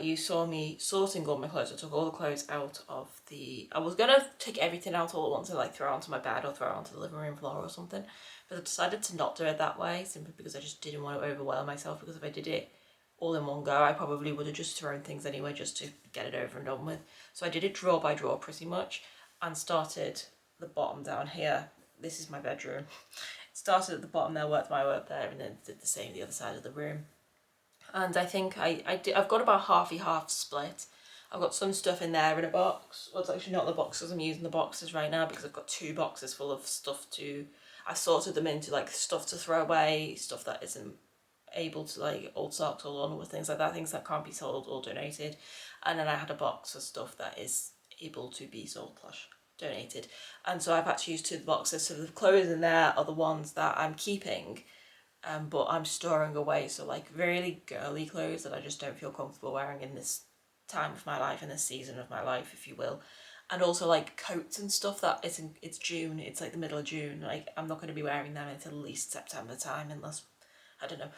You saw me sorting all my clothes. I took all the clothes out of the... I was going to take everything out all at once and like throw it onto my bed or throw it onto the living room floor or something. But I decided to not do it that way, simply because I just didn't want to overwhelm myself, because if I did it all in one go, I probably would have just thrown things anyway just to get it over and done with. So I did it drawer by drawer pretty much, and started the bottom down here. This is my bedroom. Started at the bottom there, worked my way up there, and then did the same the other side of the room. And I think I've got about half split. I've got some stuff in there in a box. Well, it's actually not the boxes. I'm using the boxes right now because I've got 2 boxes full of stuff to... I sorted them into like stuff to throw away, stuff that isn't able to, like old socks or lawnmower, things like that, things that can't be sold or donated. And then I had a box of stuff that is able to be sold / donated. And so I've had to use 2 boxes. So the clothes in there are the ones that I'm keeping, but I'm storing away. So like really girly clothes that I just don't feel comfortable wearing in this time of my life, in this season of my life, if you will. And also like coats and stuff that it's June, it's like the middle of June, like I'm not going to be wearing them until at least September time, unless, I don't know,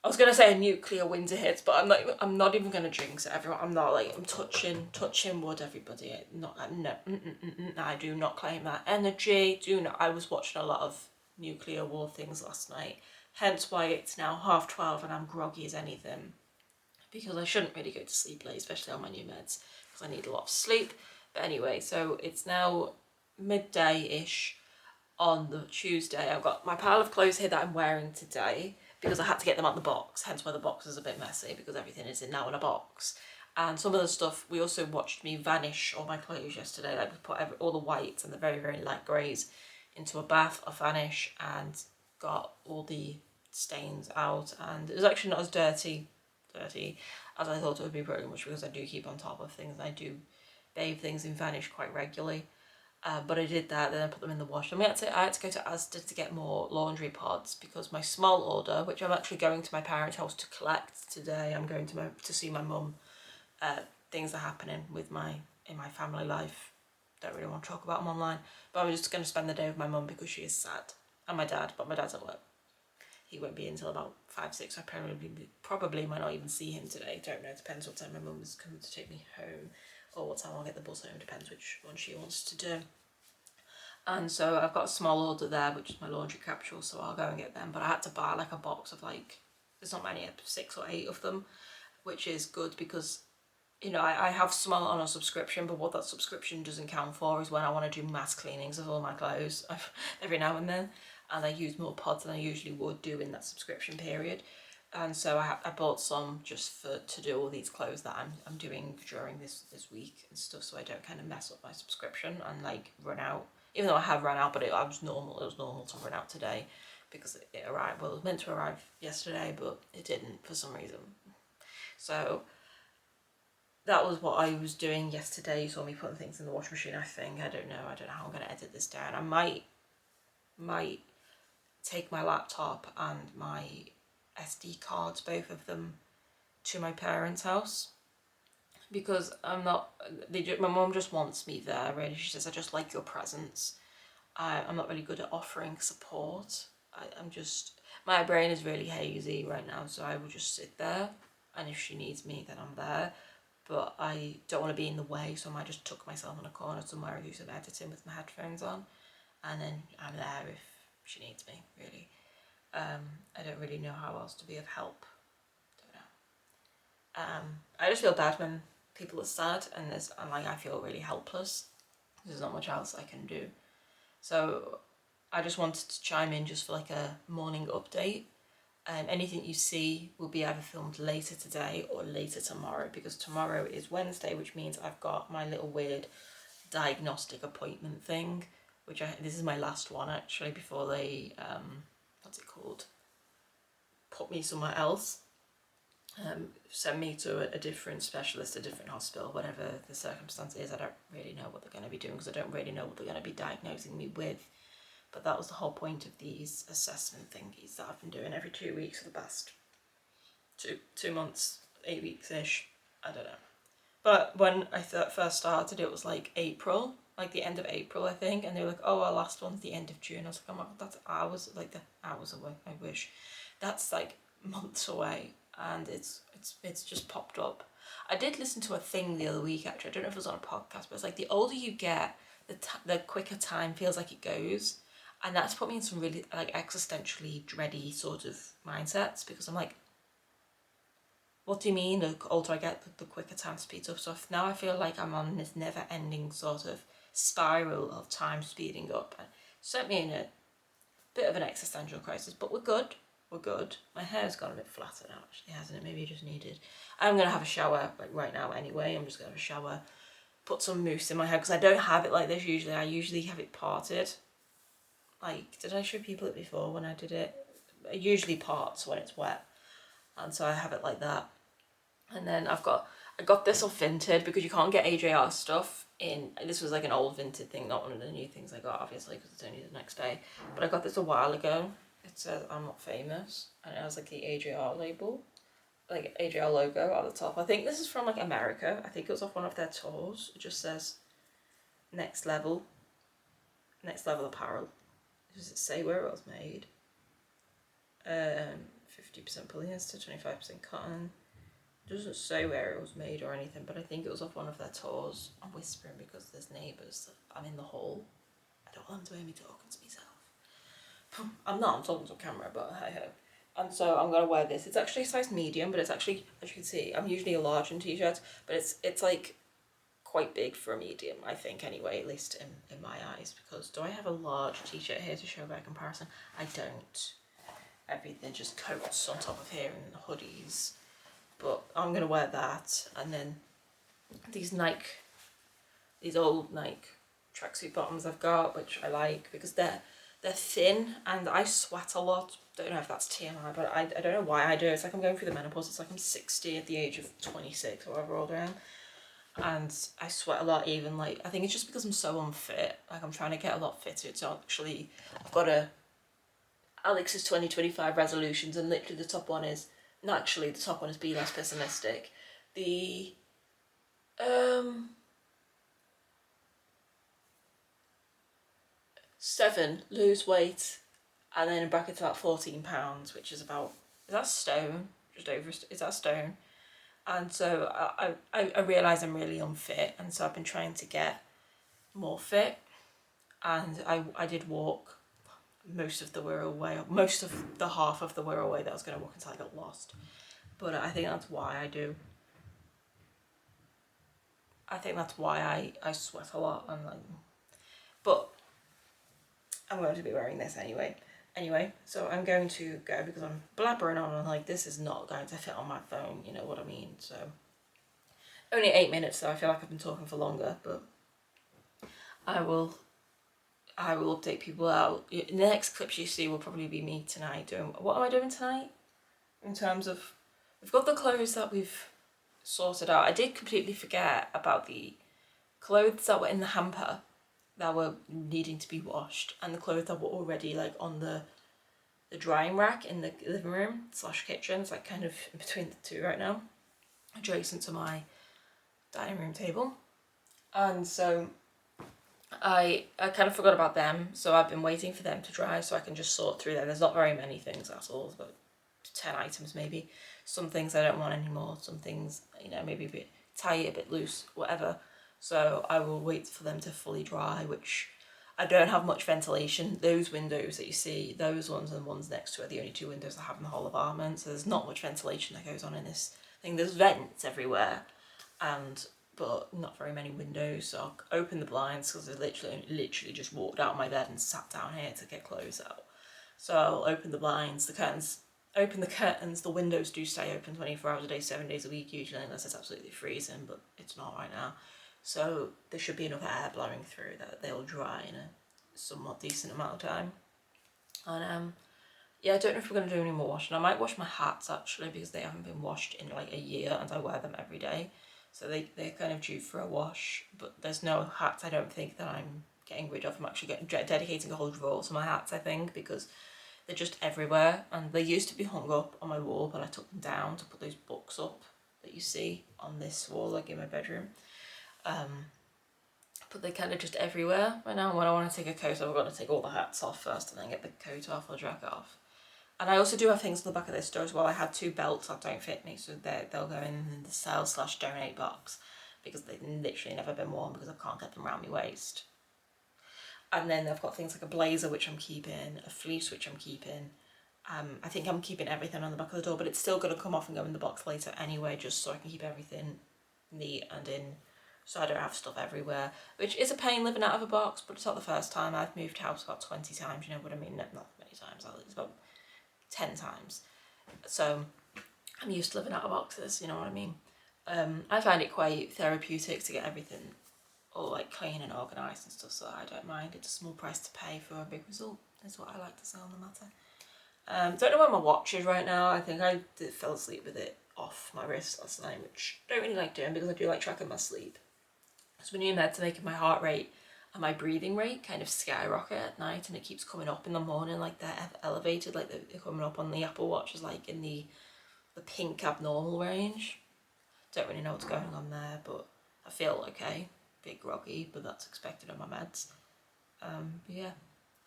I was going to say a nuclear winter hits, but I'm not even going to jinx it, everyone. I'm not, like, I'm touching wood, everybody. No, I do not claim that energy. I was watching a lot of nuclear war things last night, hence why it's now 12:30 and I'm groggy as anything, because I shouldn't really go to sleep late, especially on my new meds, because I need a lot of sleep. But anyway, so it's now midday-ish on the Tuesday. I've got my pile of clothes here that I'm wearing today, because I had to get them out the box, hence why the box is a bit messy, because everything is now in a box. And some of the stuff, we also watched me vanish all my clothes yesterday, like we put all the whites and the very, very light greys into a bath of vanish and got all the stains out, and it was actually not as dirty as I thought it would be, pretty much because I do keep on top of things and I do bathe things in vanish quite regularly. But I did that, then I put them in the wash. And I had to go to Asda to get more laundry pods, because my small order, which I'm actually going to my parents' house to collect today, I'm going to see my mum. Things are happening in my family life. Don't really want to talk about them online, but I'm just going to spend the day with my mum because she is sad, and my dad, but my dad's at work. He won't be until about 5-6. I probably might not even see him today. Don't know. Depends what time my mum is coming to take me home, or what time I'll get the bus home. Depends which one she wants to do. And so I've got a small order there, which is my laundry capsules, so I'll go and get them. But I had to buy like a box of like, there's not many, 6 or 8 of them, which is good because, you know, I have some on a subscription, but what that subscription doesn't count for is when I want to do mass cleanings of all my clothes every now and then. And I use more pods than I usually would do in that subscription period. And so I bought some just to do all these clothes that I'm doing during this week and stuff, so I don't kind of mess up my subscription and like run out. Even though I have run out, but it was normal to run out today because it arrived. Well, it was meant to arrive yesterday, but it didn't for some reason. So that was what I was doing yesterday. You saw me putting things in the washing machine, I think. I don't know how I'm going to edit this down. I might take my laptop and my SD cards, both of them, to my parents' house, because my mum just wants me there, really. She says, I just like your presence. I'm not really good at offering support. My brain is really hazy right now, so I will just sit there, and if she needs me, then I'm there. But I don't want to be in the way, so I might just tuck myself in a corner somewhere and do some editing with my headphones on, and then I'm there if she needs me, really. I don't really know how else to be of help. Don't know. I just feel bad when people are sad, and I feel really helpless. There's not much else I can do. So I just wanted to chime in just for like a morning update. Anything you see will be either filmed later today or later tomorrow, because tomorrow is Wednesday, which means I've got my little weird diagnostic appointment thing, which this is my last one actually before they what's it called, put me somewhere else. send me to a different specialist, a different hospital, whatever the circumstance is. I don't really know what they're going to be doing because I don't really know what they're going to be diagnosing me with. But that was the whole point of these assessment thingies that I've been doing every 2 weeks for the past 2 months, 8 weeks-ish. I don't know. But when I first started, it was like April, like the end of April, I think. And they were like, oh, our last one's the end of June. I was like, oh my God, that's hours, like the hours away, I wish. That's like months away. And it's just popped up. I did listen to a thing the other week, actually. I don't know if it was on a podcast, but it's like the older you get, the quicker time feels like it goes. And that's put me in some really like existentially dready sort of mindsets, because I'm like, what do you mean the older I get, the quicker time speeds up? So now I feel like I'm on this never-ending sort of spiral of time speeding up. And set me in a bit of an existential crisis, but we're good. We're good. My hair's gone a bit flatter now, actually, hasn't it? Maybe it just needed. I'm going to have a shower, like right now anyway. I'm just going to have a shower, put some mousse in my hair, because I don't have it like this usually. I usually have it parted. Like, did I show people it before when I did it? It usually parts when it's wet. And so I have it like that. And then I got this off Vinted, because you can't get AJR stuff in, this was like an old Vinted thing, not one of the new things I got, obviously, because it's only the next day. But I got this a while ago. It says I'm not famous, and it has like the AJR label, like AJR logo at the top. I think this is from like America. I think it was off one of their tours. It just says next level apparel. Does it say where it was made? 50% polyester, 25% cotton. It doesn't say where it was made or anything, but I think it was off one of their tours. I'm whispering because there's neighbours. I'm in the hall. I don't want them to hear me talking to myself. I'm not, I'm talking to a camera, but hey ho. And so I'm going to wear this. It's actually a size medium, but it's actually, as you can see, I'm usually a large in t-shirts, but it's like quite big for a medium, I think, anyway, at least in my eyes, because do I have a large t-shirt here to show by comparison? I don't. Everything just coats on top of here and hoodies. But I'm going to wear that, and then these old Nike tracksuit bottoms I've got, which I like because they're thin and I sweat a lot. Don't know if that's TMI, but I don't know why I do. It's like I'm going through the menopause. It's like I'm 60 at the age of 26 or however old I am. And I sweat a lot, even like, I think it's just because I'm so unfit. Like I'm trying to get a lot fitter. So actually, I've got Alex's 2025 resolutions, and literally the top one is, not actually, the top one is be less pessimistic. The 7, lose weight, and then in brackets about 14 pounds, which is about, is that stone? Just over, is that stone? And so I realise I'm really unfit, and so I've been trying to get more fit, and I did walk most of the Wirral way, most of the half of the Wirral way that I was going to walk until I got lost. But I think that's why I sweat a lot, and like, but I'm going to be wearing this anyway. Anyway, so I'm going to go because I'm blabbering on and like this is not going to fit on my phone, you know what I mean? So only 8 minutes, so I feel like I've been talking for longer, but I will update people out. The next clips you see will probably be me tonight doing, what am I doing tonight? In terms of, we've got the clothes that we've sorted out. I did completely forget about the clothes that were in the hamper that were needing to be washed, and the clothes that were already like on the drying rack in the living room / kitchen. It's like kind of in between the two right now, adjacent to my dining room table. And so I kind of forgot about them, so I've been waiting for them to dry so I can just sort through them. There's not very many things at all, about 10 items maybe. Some things I don't want anymore, some things, you know, maybe a bit tight, a bit loose, whatever. So I will wait for them to fully dry, which I don't have much ventilation. Those windows that you see, those ones and the ones next to it, are the only 2 windows I have in the whole apartment. So there's not much ventilation that goes on in this thing. There's vents everywhere, but not very many windows. So I'll open the blinds because I literally just walked out of my bed and sat down here to get clothes out. So I'll open the blinds, open the curtains. The windows do stay open 24 hours a day, 7 days a week usually, unless it's absolutely freezing, but it's not right now. So there should be enough air blowing through that they'll dry in a somewhat decent amount of time. And Yeah, I don't know if we're going to do any more washing. I might wash my hats actually because they haven't been washed in like a year and I wear them every day. So they're kind of due for a wash. But there's no hats I don't think that I'm getting rid of. I'm actually dedicating a whole drawer to my hats, I think, because they're just everywhere. And they used to be hung up on my wall, but I took them down to put those books up that you see on this wall, like in my bedroom. But they're kind of just everywhere right now. When I want to take a coat off, I've got to take all the hats off first and then get the coat off or drag it off. And I also do have things on the back of this door as well. I had 2 belts that don't fit me, so they'll go in the sell/donate box because they've literally never been worn because I can't get them around my waist. And then I've got things like a blazer, which I'm keeping, a fleece, which I'm keeping. I think I'm keeping everything on the back of the door, but it's still going to come off and go in the box later anyway, just so I can keep everything neat and in, so I don't have stuff everywhere, which is a pain living out of a box, but it's not the first time. I've moved house about 20 times, you know what I mean? Not many times, it's about 10 times. So I'm used to living out of boxes, you know what I mean? I find it quite therapeutic to get everything all like clean and organised and stuff, so I don't mind. It's a small price to pay for a big result, is what I like to say on the matter. Don't know where my watch is right now. I think I fell asleep with it off my wrist last night, which I don't really like doing because I do like tracking my sleep. So when you're meant to make my heart rate and my breathing rate kind of skyrocket at night, and it keeps coming up in the morning, like they're elevated, like they're coming up on the Apple Watch is like in the pink abnormal range. Don't really know what's going on there, but I feel okay. Bit groggy, but that's expected on my meds. But yeah,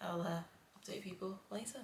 I'll update people later.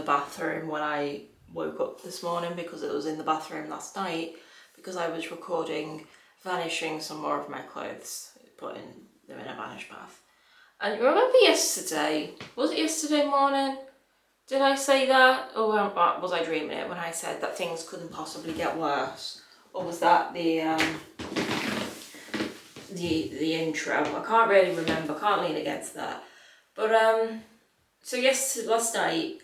bathroom when I woke up this morning because it was in the bathroom last night because I was recording vanishing some more of my clothes, putting them in a vanish bath. And remember yesterday, was it yesterday morning? Did I say that? Or was I dreaming it when I said that things couldn't possibly get worse? Or was that the intro? I can't really remember, can't lean against that. But so last night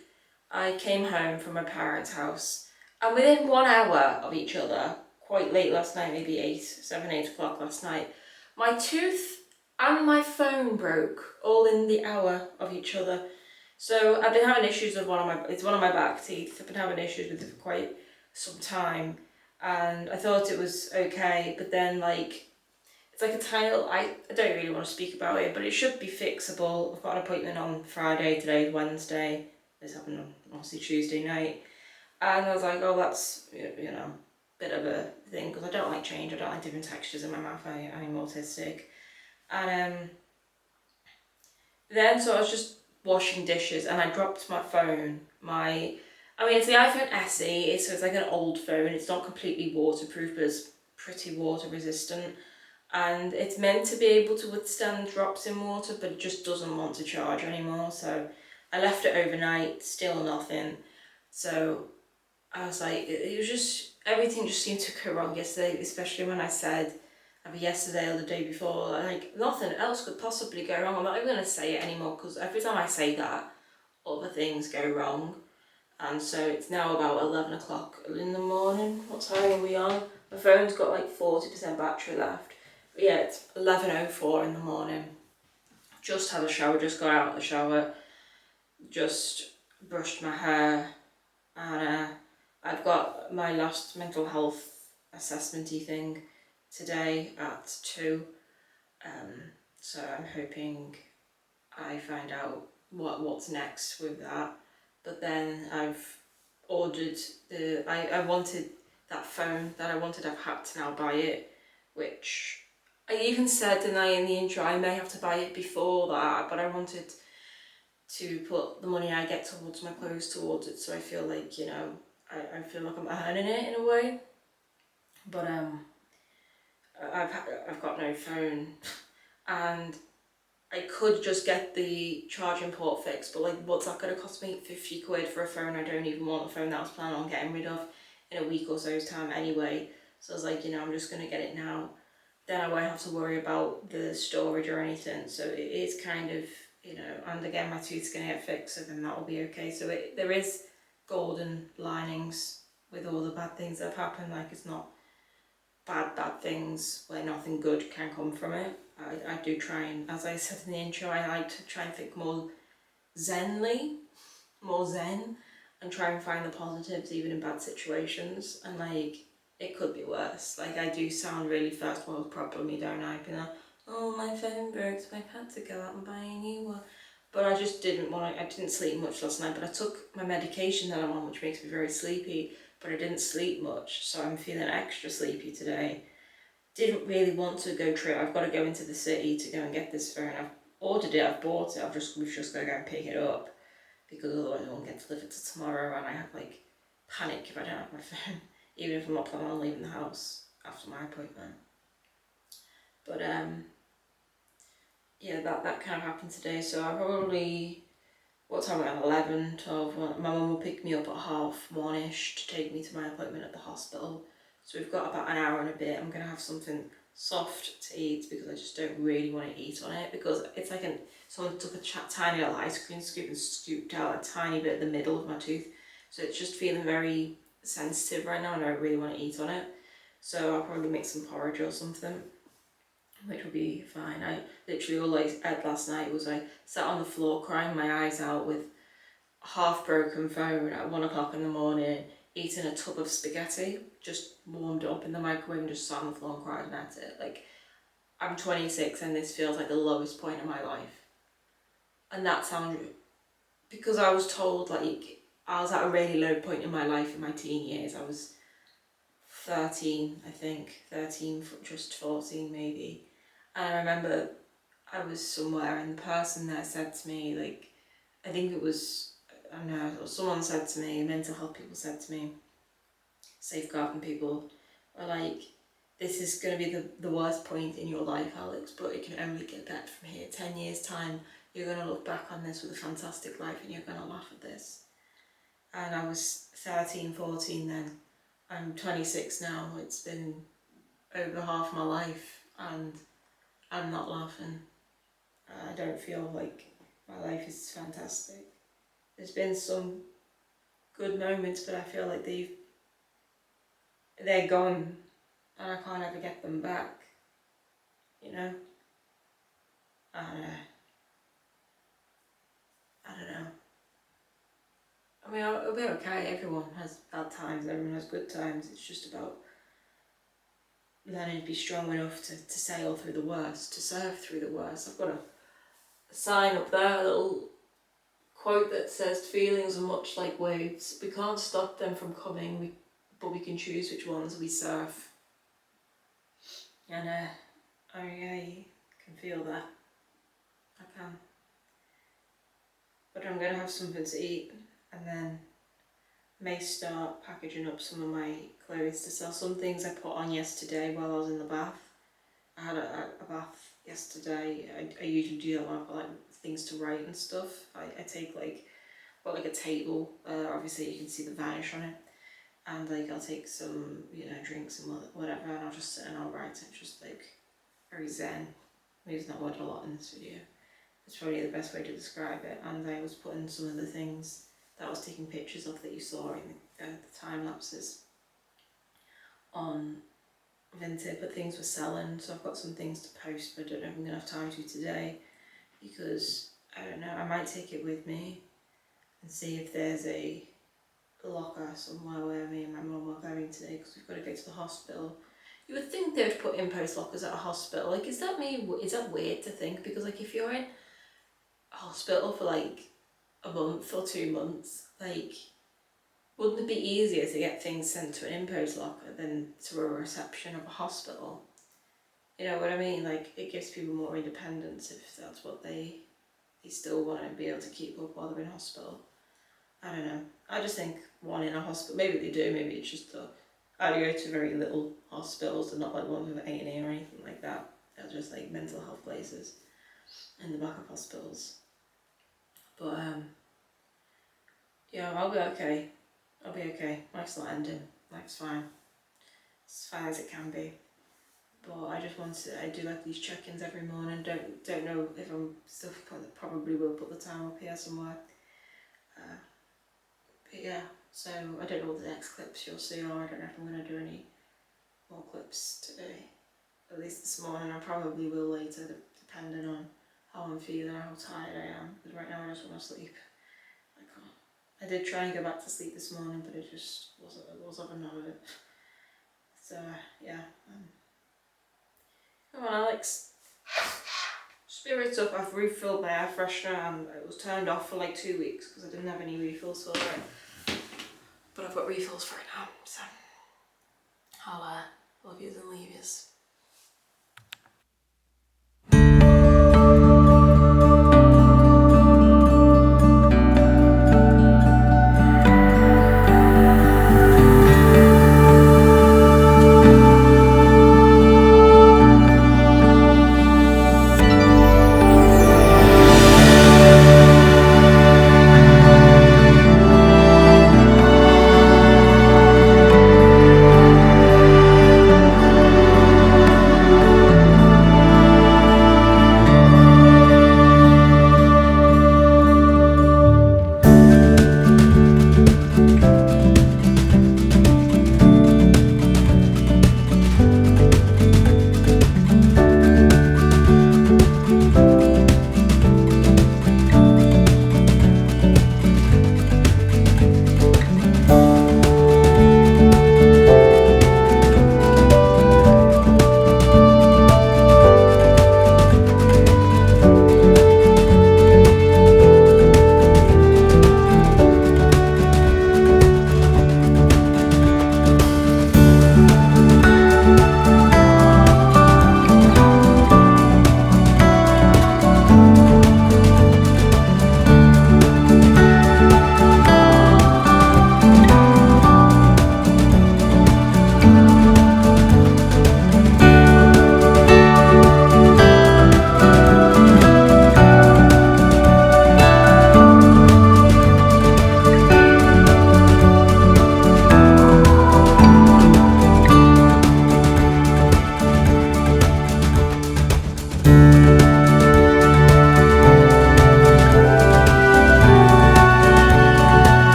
I came home from my parents' house, and within 1 hour of each other, quite late last night, maybe 7, 8 o'clock last night, my tooth and my phone broke, all in the hour of each other. So I've been having issues with it's one of my back teeth. I've been having issues with it for quite some time, and I thought it was okay, but then like, it's like a tiny little, I don't really want to speak about it, but it should be fixable. I've got an appointment on Friday, today's Wednesday, this happened on obviously Tuesday night, and I was like, oh, that's, you know, a bit of a thing, because I don't like change, I don't like different textures in my mouth, I'm autistic. And then, so I was just washing dishes, and I dropped my phone, it's the iPhone SE, so it's like an old phone, it's not completely waterproof, but it's pretty water resistant, and it's meant to be able to withstand drops in water, but it just doesn't want to charge anymore. So I left it overnight, still nothing. So I was like, it was just, everything just seemed to go wrong yesterday, especially when I said, either yesterday or the day before, like nothing else could possibly go wrong. I'm not even going to say it anymore, because every time I say that, other things go wrong. And so it's now about 11 o'clock in the morning. What time are we on? My phone's got like 40% battery left. But yeah, it's 11:04 in the morning. Just had a shower, just got out of the shower, just brushed my hair, and I've got my last mental health assessment-y thing today at 2. So I'm hoping I find out what's next with that. But then I've ordered I wanted that phone that I wanted, I've had to now buy it, which I even said, didn't I, in the intro, I may have to buy it before that, but I wanted to put the money I get towards my clothes towards it, so I feel like, you know, I feel like I'm earning it in a way. But I've got no phone, and I could just get the charging port fixed, but like, what's that going to cost me? 50 quid for a phone I don't even want, a phone that I was planning on getting rid of in a week or so's time anyway. So I was like, you know, I'm just going to get it now. Then I won't have to worry about the storage or anything. So it is kind of, you know, and again, my tooth's going to get fixed, so then that'll be okay. So there is golden linings with all the bad things that have happened. Like, it's not bad things, where nothing good can come from it. I do try and, as I said in the intro, I like to try and think more zen, and try and find the positives even in bad situations. And like, it could be worse. Like, I do sound really first world problemy, don't I? Being like, oh, my phone broke, so I've had to go out and buy a new one. But I just didn't I didn't sleep much last night, but I took my medication that I'm on, which makes me very sleepy, but I didn't sleep much, so I'm feeling extra sleepy today. Didn't really want to go I've got to go into the city to go and get this phone. I've ordered it, I've bought it, we've just got to go and pick it up, because otherwise it won't get delivered till tomorrow, and I have like panic if I don't have my phone, even if I'm not planning on leaving the house after my appointment. But yeah, that kind of happened today, so I probably, what time are we on, 11, 12, my mum will pick me up at 1:30ish to take me to my appointment at the hospital. So we've got about an hour and a bit. I'm going to have something soft to eat, because I just don't really want to eat on it, because it's like someone took a tiny little ice cream scoop and scooped out a tiny bit of the middle of my tooth. So it's just feeling very sensitive right now, and I don't really want to eat on it. So I'll probably make some porridge or something, which will be fine. I literally, all I ate last night was I sat on the floor crying my eyes out with a half broken phone at 1 o'clock in the morning, eating a tub of spaghetti, just warmed up in the microwave, and just sat on the floor and cried and ate it. Like, I'm 26 and this feels like the lowest point in my life. And that sounds, because I was told, like, I was at a really low point in my life in my teen years. I was 13, I think, 13, just 14 maybe. And I remember I was somewhere, and the person there said to me, like, I think it was I don't know, someone said to me, mental health people said to me, safeguarding people, were like, this is going to be the worst point in your life, Alex, but it can only get better from here. 10 years time, you're going to look back on this with a fantastic life and you're going to laugh at this. And I was 13, 14 then. I'm 26 now. It's been over half my life and I'm not laughing. I don't feel like my life is fantastic. There's been some good moments, but I feel like they're gone and I can't ever get them back, you know? I don't know. I mean, it'll be okay. Everyone has bad times, everyone has good times. It's just about learning to be strong enough to sail through the worst, to surf through the worst. I've got a sign up there, a little quote that says, feelings are much like waves. We can't stop them from coming, but we can choose which ones we surf. And I can feel that. I can. But I'm going to have something to eat and then may start packaging up some of my clothes to sell. Some things I put on yesterday while I was in the bath. I had a bath yesterday. I usually do that when I've got like things to write and stuff. I take like, got like a table, obviously you can see the varnish on it, and like I'll take some, you know, drinks and whatever, and I'll just sit and I'll write. It's just like very zen. I'm using that word a lot in this video. It's probably the best way to describe it. And I was putting some of the things that I was taking pictures of that you saw in the time lapses on Vinted, but things were selling, so I've got some things to post, but I don't know if I'm going to have time to today, because I don't know, I might take it with me and see if there's a locker somewhere where me and my mum are going today, because we've got to go to the hospital. You would think they would put in-post lockers at a hospital. Like, is that weird to think? Because like, if you're in a hospital for like a month or 2 months, like, wouldn't it be easier to get things sent to an in-post locker than to a reception of a hospital? You know what I mean? Like, it gives people more independence if that's what they still want to be able to keep up while they're in hospital. I don't know. I just think one in a hospital, maybe they do, maybe it's just I go to very little hospitals, they're not like ones with A&E or anything like that. They're just like mental health places in the back of hospitals. But yeah, I'll be okay. I'll be okay. Life's not ending. Life's fine. As fine as it can be. But I just want to, I do like these check-ins every morning. Don't know if I'm still, probably will put the time up here somewhere. But yeah, so I don't know what the next clips you'll see, or I don't know if I'm going to do any more clips today. At least this morning. I probably will later, depending on how I'm feeling, how tired I am. Because right now I just want to sleep. I can't. I did try and go back to sleep this morning, but it just wasn't none of it. So yeah. Come on, Alex. Spirits up. I've refilled my air freshener and it was turned off for like 2 weeks because I didn't have any refills for it. But I've got refills for it now, so I'll love yous and leave yous.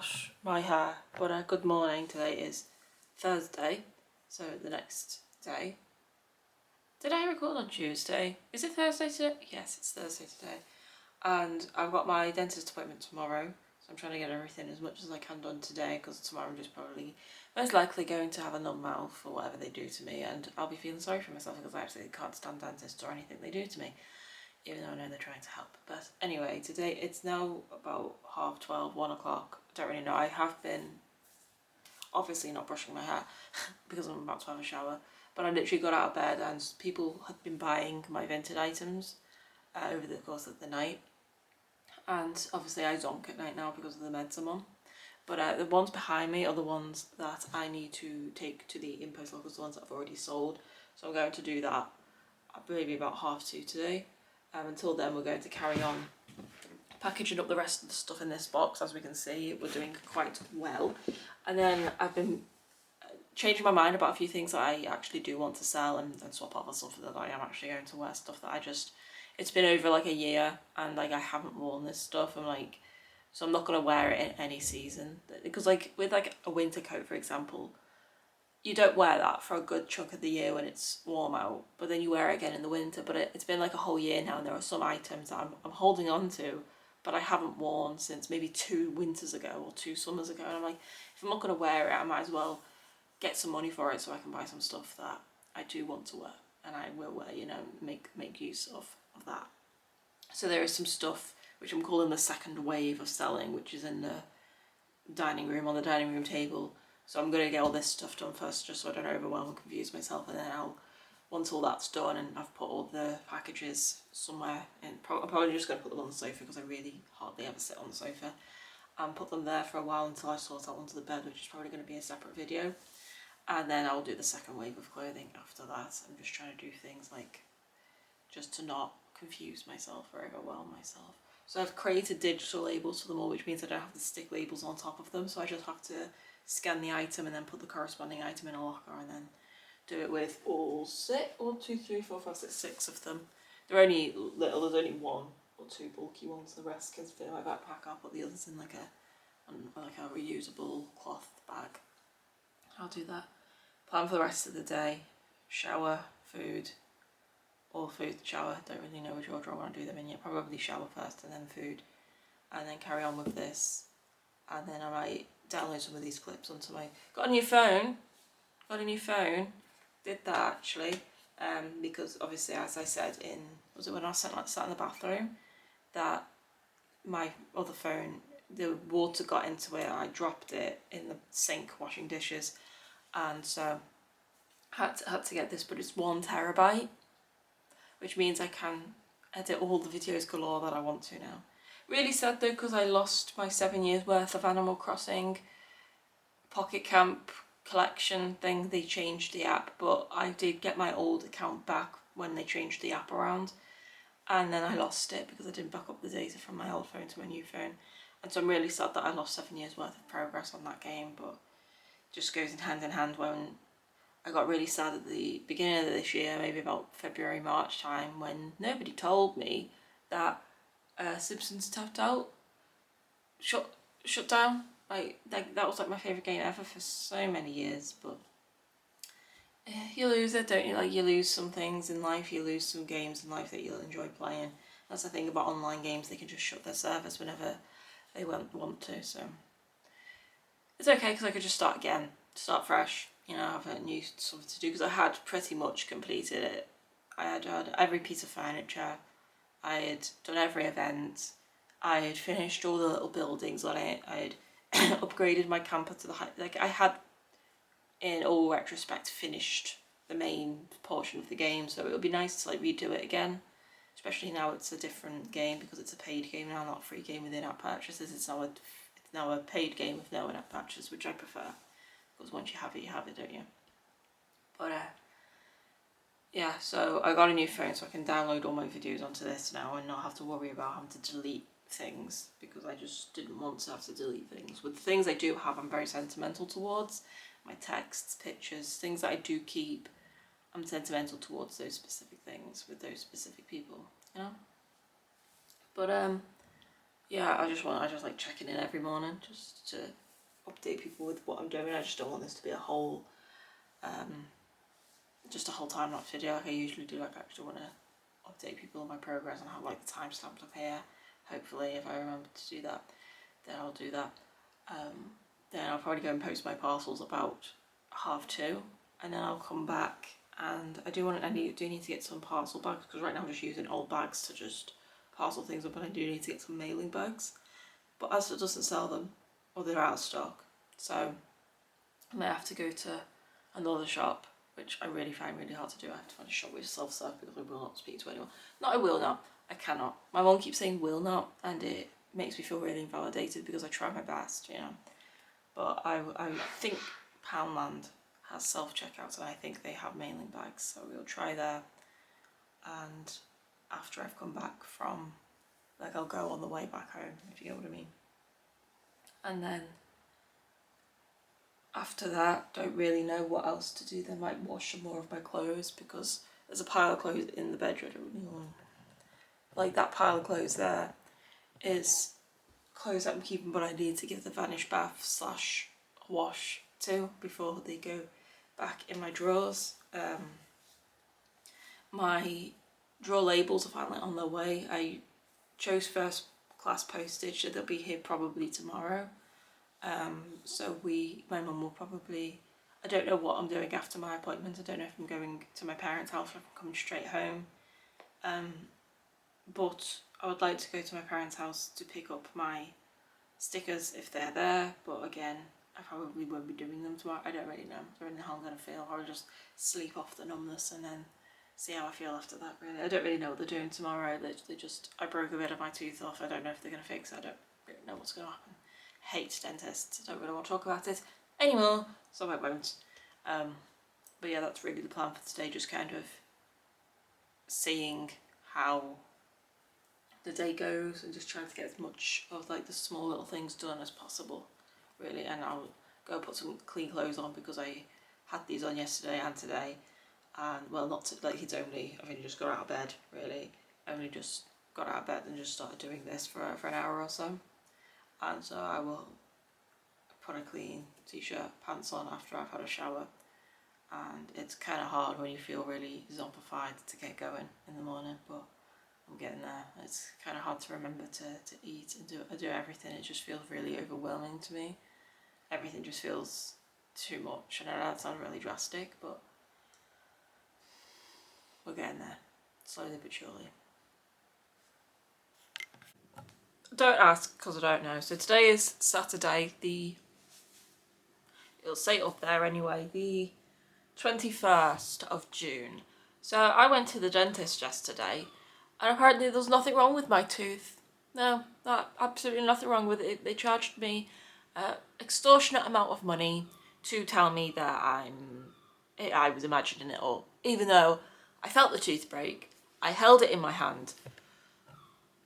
wash my hair, but good morning. Today is Thursday, so the next day. Did I record on Tuesday? Is it Thursday today? Yes, it's Thursday today. And I've got my dentist appointment tomorrow, so I'm trying to get everything as much as I can done today, because tomorrow I'm just probably most likely going to have a numb mouth or whatever they do to me, and I'll be feeling sorry for myself because I absolutely can't stand dentists or anything they do to me, even though I know they're trying to help. But anyway, today it's now about 12:30, 1 o'clock. I don't really know. I have been obviously not brushing my hair because I'm about to have a shower, but I literally got out of bed and people had been buying my Vinted items over the course of the night. And obviously I zonk at night now because of the meds I'm on. But the ones behind me are the ones that I need to take to the InPost lockers, the ones that I've already sold. So I'm going to do that maybe about 2:30 today. Until then we're going to carry on packaging up the rest of the stuff in this box. As we can see, we're doing quite well. And then I've been changing my mind about a few things that I actually do want to sell and swap out for stuff that I am actually going to wear, stuff that it's been over like a year and like I haven't worn this stuff. So I'm not going to wear it in any season, because like with like a winter coat, for example, you don't wear that for a good chunk of the year when it's warm out, but then you wear it again in the winter. But it's been like a whole year now, and there are some items that I'm holding on to, but I haven't worn since maybe 2 winters ago or 2 summers ago. And I'm like, if I'm not going to wear it, I might as well get some money for it so I can buy some stuff that I do want to wear and I will wear, you know, make use of that. So there is some stuff which I'm calling the second wave of selling, which is in the dining room, on the dining room table. So I'm going to get all this stuff done first, just so I don't overwhelm and confuse myself, and then once all that's done and I've put all the packages somewhere, I'm probably just going to put them on the sofa because I really hardly ever sit on the sofa, and put them there for a while until I sort out onto the bed, which is probably going to be a separate video. And then I'll do the second wave of clothing after that. I'm just trying to do things like just to not confuse myself or overwhelm myself. So I've created digital labels for them all, which means I don't have to stick labels on top of them. So I just have to scan the item and then put the corresponding item in a locker, and then do it with all 6 of them. They're only little, there's only 1 or 2 bulky ones. The rest can fit in my backpack. I'll put the others in like a reusable cloth bag. I'll do that. Plan for the rest of the day: shower, food, or food, shower. Don't really know which order I want to do them in yet. Probably shower first and then food, and then carry on with this. And then I might download some of these clips onto my... Got a new phone. Did that actually, because obviously, as I said was it when I sat in the bathroom, that my other phone, the water got into it and I dropped it in the sink washing dishes, and so had to get this, but it's 1 terabyte, which means I can edit all the videos galore that I want to now. Really sad though, because I lost my 7 years worth of Animal Crossing Pocket Camp collection thing. They changed the app, but I did get my old account back when they changed the app around, and then I lost it because I didn't back up the data from my old phone to my new phone. And so I'm really sad that I lost 7 years worth of progress on that game, but it just goes in hand when I got really sad at the beginning of this year, maybe about February, March time, when nobody told me that Simpsons Tapped Out shut down. Like that was like my favourite game ever for so many years, but you lose it, don't you? Like, you lose some things in life, you lose some games in life that you'll enjoy playing. That's the thing about online games, they can just shut their servers whenever they want to, so it's okay because I could just start again, start fresh, you know, have a new stuff to do, because I had pretty much completed it. I had every piece of furniture, I had done every event, I had finished all the little buildings on it, I had upgraded my camper to the height, like I had, in all retrospect, finished the main portion of the game, so it would be nice to like redo it again, especially now it's a different game because it's a paid game now, not a free game with in-app purchases. It's now a paid game with no in-app purchases, which I prefer, because once you have it, don't you? But yeah, so I got a new phone so I can download all my videos onto this now and not have to worry about having to delete things, because I just didn't want to have to delete things. With the things I do have, I'm very sentimental towards. My texts, pictures, things that I do keep, I'm sentimental towards those specific things with those specific people, you know? But yeah, I just like checking in every morning just to update people with what I'm doing. I just don't want this to be a whole just a whole time lapse video like I usually do. Like I actually want to update people on my progress and have like the timestamps up here. Hopefully, if I remember to do that, then I'll do that. Then I'll probably go and post my parcels about 2:30, and then I'll come back. And I do need to get some parcel bags, because right now I'm just using old bags to just parcel things up, and I do need to get some mailing bags. But Asda doesn't sell them, or they're out of stock, so I may have to go to another shop, which I really find really hard to do. I have to find a shop with self-serve because I will not speak to anyone. Not I will not, I cannot. My mum keeps saying will not, and it makes me feel really invalidated because I try my best, you know. But I think Poundland has self-checkouts, and I think they have mailing bags, so we'll try there. And after I've come back from, like, I'll go on the way back home, if you get what I mean. And then after that, don't really know what else to do. Then might wash some more of my clothes, because there's a pile of clothes in the bedroom. Like that pile of clothes there is clothes that I'm keeping, but I need to give the Vanish bath / wash to before they go back in my drawers. My drawer labels are finally on their way. I chose first class postage, so they'll be here probably tomorrow. So my mum will probably, I don't know what I'm doing after my appointment. I don't know if I'm going to my parents' house or if I'm coming straight home. But I would like to go to my parents' house to pick up my stickers if they're there. But again, I probably won't be doing them tomorrow. I don't really know. I don't know how I'm going to feel. I'll just sleep off the numbness and then see how I feel after that, really. I don't really know what they're doing tomorrow. I broke a bit of my tooth off. I don't know if they're going to fix it. I don't really know what's going to happen. Hate dentists. I don't really want to talk about it anymore, so I won't. But yeah, that's really the plan for today, just kind of seeing how the day goes and just trying to get as much of like the small little things done as possible, really. And I'll go put some clean clothes on, because I had these on yesterday and today, and well, not to, like, I've only just got out of bed, really. I only just got out of bed and just started doing this for an hour or so. And so I will put a clean t-shirt, pants on after I've had a shower. And it's kind of hard when you feel really zombified to get going in the morning, but I'm getting there. It's kind of hard to remember to eat and do everything. It just feels really overwhelming to me. Everything just feels too much. And I know that sounds really drastic, but we're getting there, slowly but surely. Don't ask, because I don't know. So today is Saturday, it'll say up there anyway, the 21st of June. So I went to the dentist yesterday, and apparently there's nothing wrong with my tooth. No, absolutely nothing wrong with it. They charged me an extortionate amount of money to tell me that I was imagining it all, even though I felt the tooth break. I held it in my hand.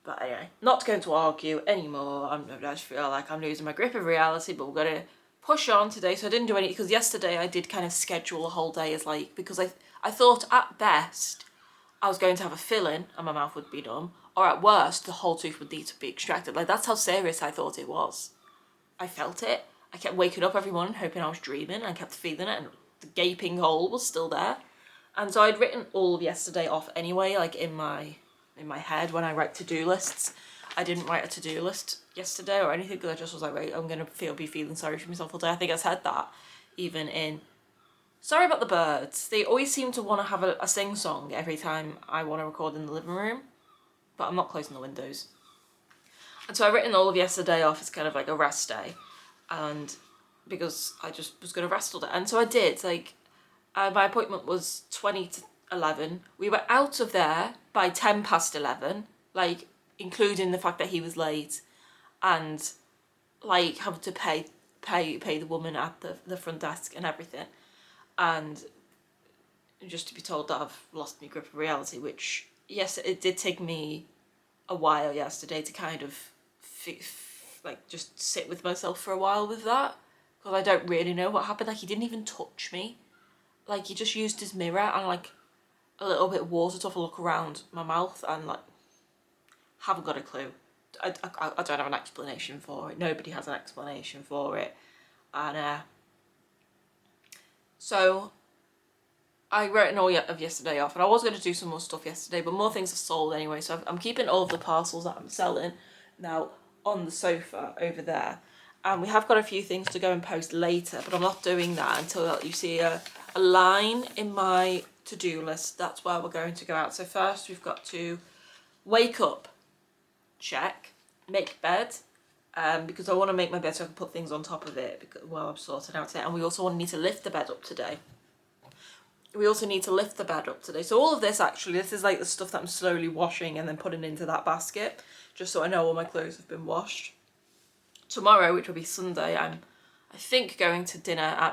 But anyway, not going to argue anymore. I just feel like I'm losing my grip of reality, but we're going to push on today. So I didn't do any, because yesterday I did kind of schedule a whole day as like, because I thought at best I was going to have a fill-in and my mouth would be numb, or at worst the whole tooth would need to be extracted. Like, that's how serious I thought it was. I felt it. I kept waking up every morning hoping I was dreaming. I kept feeling it, and the gaping hole was still there. And so I'd written all of yesterday off anyway, like in my head when I write to-do lists. I didn't write a to-do list yesterday or anything, because I just was like, right, I'm going to be feeling sorry for myself all day. I think I said that even in... Sorry about the birds. They always seem to want to have a sing-song every time I want to record in the living room, but I'm not closing the windows. And so I've written all of yesterday off as kind of like a rest day, and because I just was going to rest all day. And so I did. Like, my appointment was 20 to 11. We were out of there by 10 past 11, like, including the fact that he was late, and like having to pay the woman at the front desk and everything, and just to be told that I've lost my grip of reality, which, yes, it did take me a while yesterday to kind of like just sit with myself for a while with that, because I don't really know what happened. Like, he didn't even touch me. Like, he just used his mirror and like a little bit of water to have a look around my mouth, and like, haven't got a clue. I don't have an explanation for it. Nobody has an explanation for it. And so I wrote all of yesterday off, and I was going to do some more stuff yesterday, but more things are sold anyway, so I'm keeping all of the parcels that I'm selling now on the sofa over there. And we have got a few things to go and post later, but I'm not doing that until you see a line in my to-do list. That's where we're going to go out. So first we've got to wake up, check, make bed, because I want to make my bed so I can put things on top of it while I'm sorting out today. And we also need to lift the bed up today. So all of this, actually, this is like the stuff that I'm slowly washing and then putting into that basket, just so I know all my clothes have been washed. Tomorrow, which will be Sunday, I think going for dinner at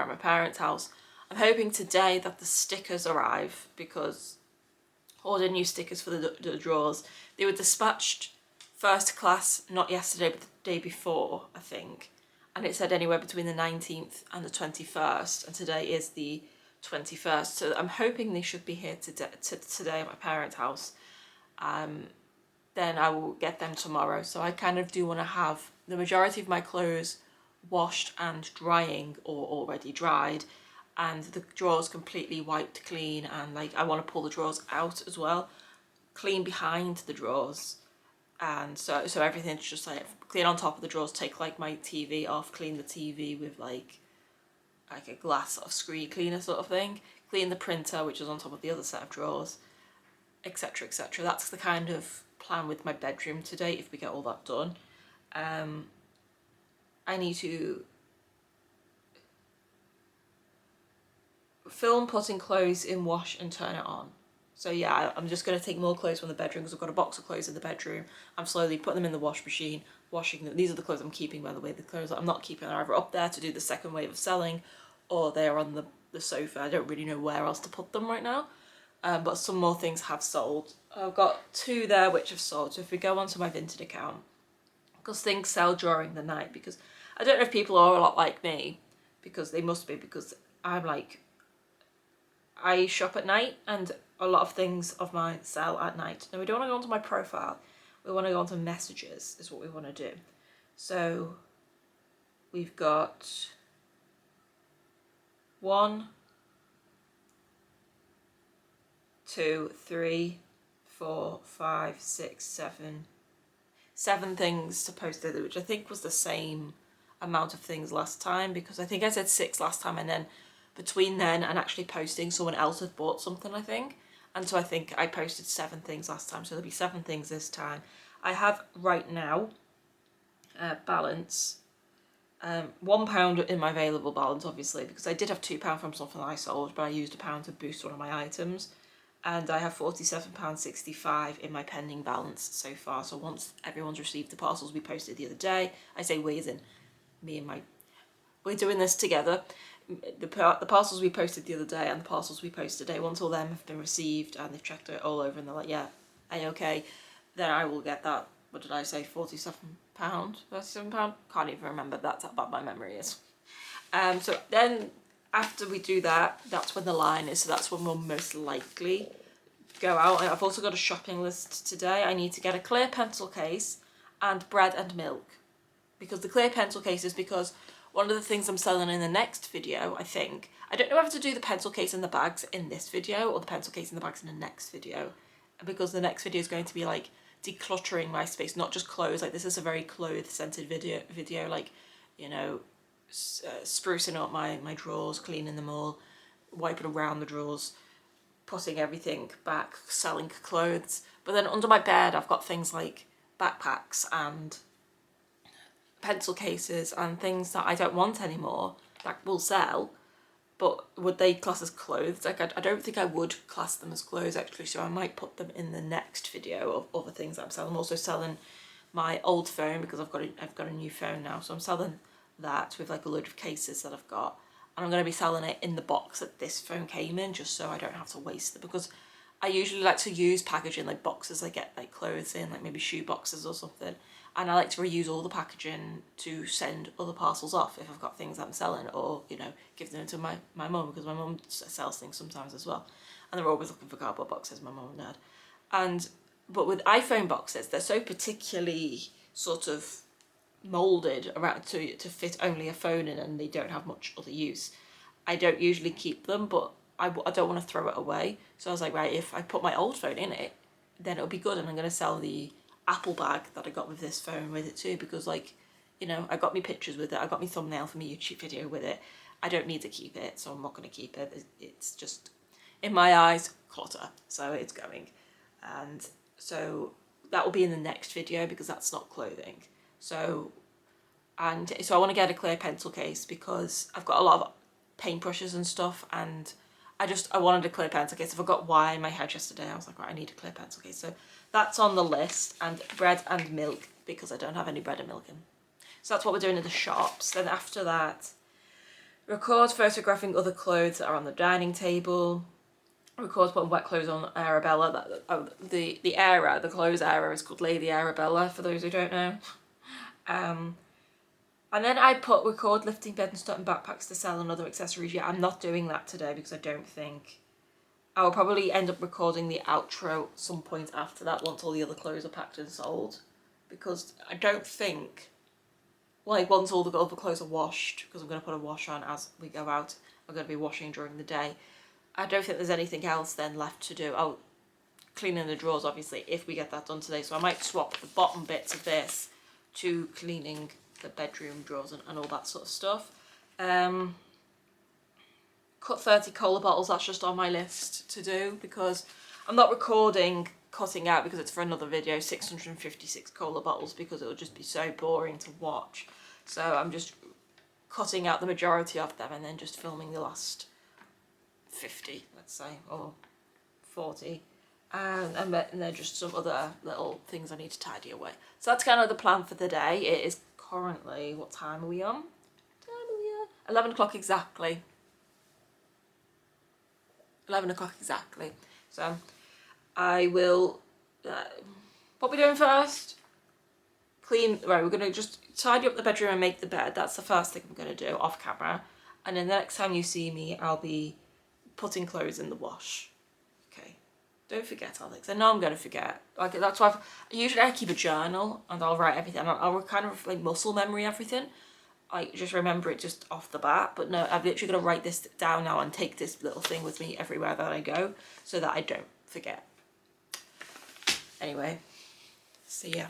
my parents' house. I'm hoping today that the stickers arrive, because I ordered new stickers for the drawers. They were dispatched first class, not yesterday, but the day before, I think. And it said anywhere between the 19th and the 21st, and today is the 21st. So I'm hoping they should be here today at my parents' house. Then I will get them tomorrow. So I kind of do want to have the majority of my clothes washed and drying or already dried, and the drawers completely wiped clean, and like I want to pull the drawers out as well, clean behind the drawers, and so everything's just like clean on top of the drawers, take like my TV off, clean the TV with like a glass sort of screen cleaner sort of thing, clean the printer which is on top of the other set of drawers, etc, etc. That's the kind of plan with my bedroom today if we get all that done. I need to film putting clothes in wash and turn it on. So yeah, I'm just going to take more clothes from the bedroom because I've got a box of clothes in the bedroom. I'm slowly putting them in the wash machine, washing them. These are the clothes I'm keeping, by the way. The clothes that I'm not keeping are either up there to do the second wave of selling, or they're on the sofa. I don't really know where else to put them right now. But some more things have sold. I've got 2 there which have sold. So if we go onto my Vinted account, because things sell during the night, because I don't know if people are a lot like me, because they must be, because I'm like, I shop at night and a lot of things of mine sell at night. Now we don't want to go onto my profile, we want to go onto messages is what we want to do. So we've got 1, 2, 3, 4, 5, 6, 7 things to post there, which I think was the same amount of things last time, because I think I said 6 last time, and then between then and actually posting, someone else had bought something, I think. And so I think I posted 7 things last time, so there'll be 7 things this time. I have right now balance £1 in my available balance, obviously, because I did have £2 from something I sold, but I used £1 to boost one of my items. And I have £47.65 in my pending balance so far. So once everyone's received the parcels we posted the other day, I say we as in me and we're doing this together. The parcels we posted the other day and the parcels we post today, once all them have been received and they've checked it all over and they're like, yeah, A-okay, then I will get that, what did I say, £47? £37? Can't even remember, that's how bad my memory is. So then after we do that, that's when the line is, so that's when we'll most likely go out. I've also got a shopping list today. I need to get a clear pencil case and bread and milk, because the clear pencil case is because one of the things I'm selling in the next video, I think, I don't know whether to do the pencil case and the bags in this video or the pencil case and the bags in the next video, because the next video is going to be like decluttering my space, not just clothes. Like this is a very clothes centered video, like, you know, sprucing up my drawers, cleaning them all, wiping around the drawers, putting everything back, selling clothes. But then under my bed I've got things like backpacks and pencil cases and things that I don't want anymore that will sell, but would they class as clothes? Like I don't think I would class them as clothes actually, so I might put them in the next video of other things that I'm selling. I'm also selling my old phone because I've got a new phone now, so I'm selling that with like a load of cases that I've got, and I'm going to be selling it in the box that this phone came in, just so I don't have to waste it, because I usually like to use packaging, like boxes I get like clothes in, like maybe shoe boxes or something, and I like to reuse all the packaging to send other parcels off if I've got things that I'm selling, or, you know, give them to my mum, because my mum sells things sometimes as well, and they're always looking for cardboard boxes, my mum and dad. And But with iPhone boxes, they're so particularly sort of molded around to fit only a phone in, and they don't have much other use. I don't usually keep them, but I don't want to throw it away. So I was like, right, if I put my old phone in it, then it'll be good, and I'm going to sell the Apple bag that I got with this phone with it too, because like, you know, I got me pictures with it, I got me thumbnail for my YouTube video with it. I don't need to keep it, so I'm not going to keep it. It's just, in my eyes, clutter, so it's going. And so that will be in the next video because that's not clothing. So I want to get a clear pencil case because I've got a lot of paintbrushes and stuff, and I wanted a clear pencil case. I forgot why in my head yesterday. I was like, right, I need a clear pencil case. So that's on the list, and bread and milk because I don't have any bread and milk in. So that's what we're doing in the shops. Then after that, record photographing other clothes that are on the dining table. Record putting wet clothes on Arabella. The clothes area is called Lady Arabella for those who don't know. And then I put record lifting bed and starting backpacks to sell and other accessories. Yeah, I'm not doing that today because I don't think... I will probably end up recording the outro at some point after that once all the other clothes are packed and sold. Because I don't think... Like, once all the other clothes are washed, because I'm going to put a wash on as we go out, I'm going to be washing during the day. I don't think there's anything else then left to do. Oh, cleaning the drawers, obviously, if we get that done today. So I might swap the bottom bits of this to cleaning the bedroom drawers and all that sort of stuff. Cut 30 cola bottles, that's just on my list to do because I'm not recording cutting out because it's for another video, 656 cola bottles, because it'll just be so boring to watch. So I'm just cutting out the majority of them and then just filming the last 50, let's say, or 40. And then just some other little things I need to tidy away. So that's kind of the plan for the day. It is currently, what time are we on? 11 o'clock exactly. 11 o'clock exactly. So I will, what we're doing first? Clean, right, we're going to just tidy up the bedroom and make the bed. That's the first thing I'm going to do off camera. And then the next time you see me, I'll be putting clothes in the wash. Okay. Don't forget, Alex. I know I'm going to forget. Like, that's why usually I keep a journal and I'll write everything. I'll kind of like muscle memory everything. I just remember it just off the bat. But no, I've literally got to write this down now and take this little thing with me everywhere that I go so that I don't forget. Anyway, see ya.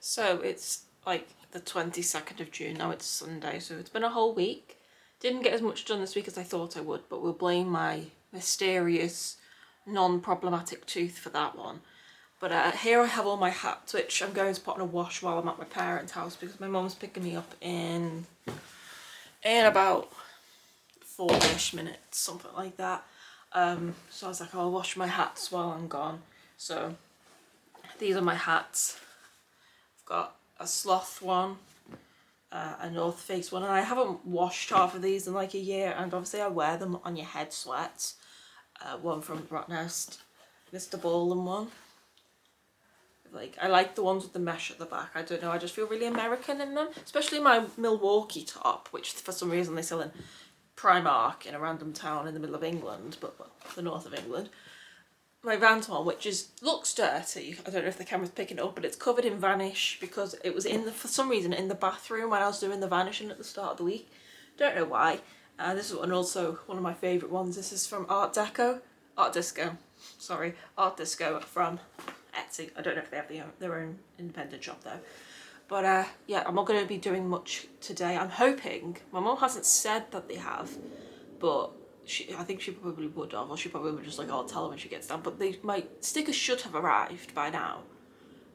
So it's like the 22nd of June, now it's Sunday, so it's been a whole week. Didn't get as much done this week as I thought I would, but we'll blame my mysterious, non-problematic tooth for that one. But here I have all my hats, which I'm going to put in a wash while I'm at my parents' house because my mum's picking me up in about 4-ish minutes, something like that. So I was like, I'll wash my hats while I'm gone. So these are my hats. I've got a Sloth one, a North Face one, and I haven't washed half of these in like a year, and obviously I wear them on your head sweats. One from Rottnest, Mr. Ballin one. Like, I like the ones with the mesh at the back. I don't know, I just feel really American in them. Especially my Milwaukee top, which for some reason they sell in Primark in a random town in the middle of England, but the north of England. My Vans one, which looks dirty. I don't know if the camera's picking it up, but it's covered in Vanish because it was for some reason in the bathroom when I was doing the vanishing at the start of the week. Don't know why. This is also one of my favourite ones. This is from Art Disco from Etsy. I don't know if they have their own independent shop though. But yeah, I'm not going to be doing much today. I'm hoping, my mum hasn't said that they have, but I think she probably would have, or she probably would just like, I'll tell her when she gets down. But my stickers should have arrived by now,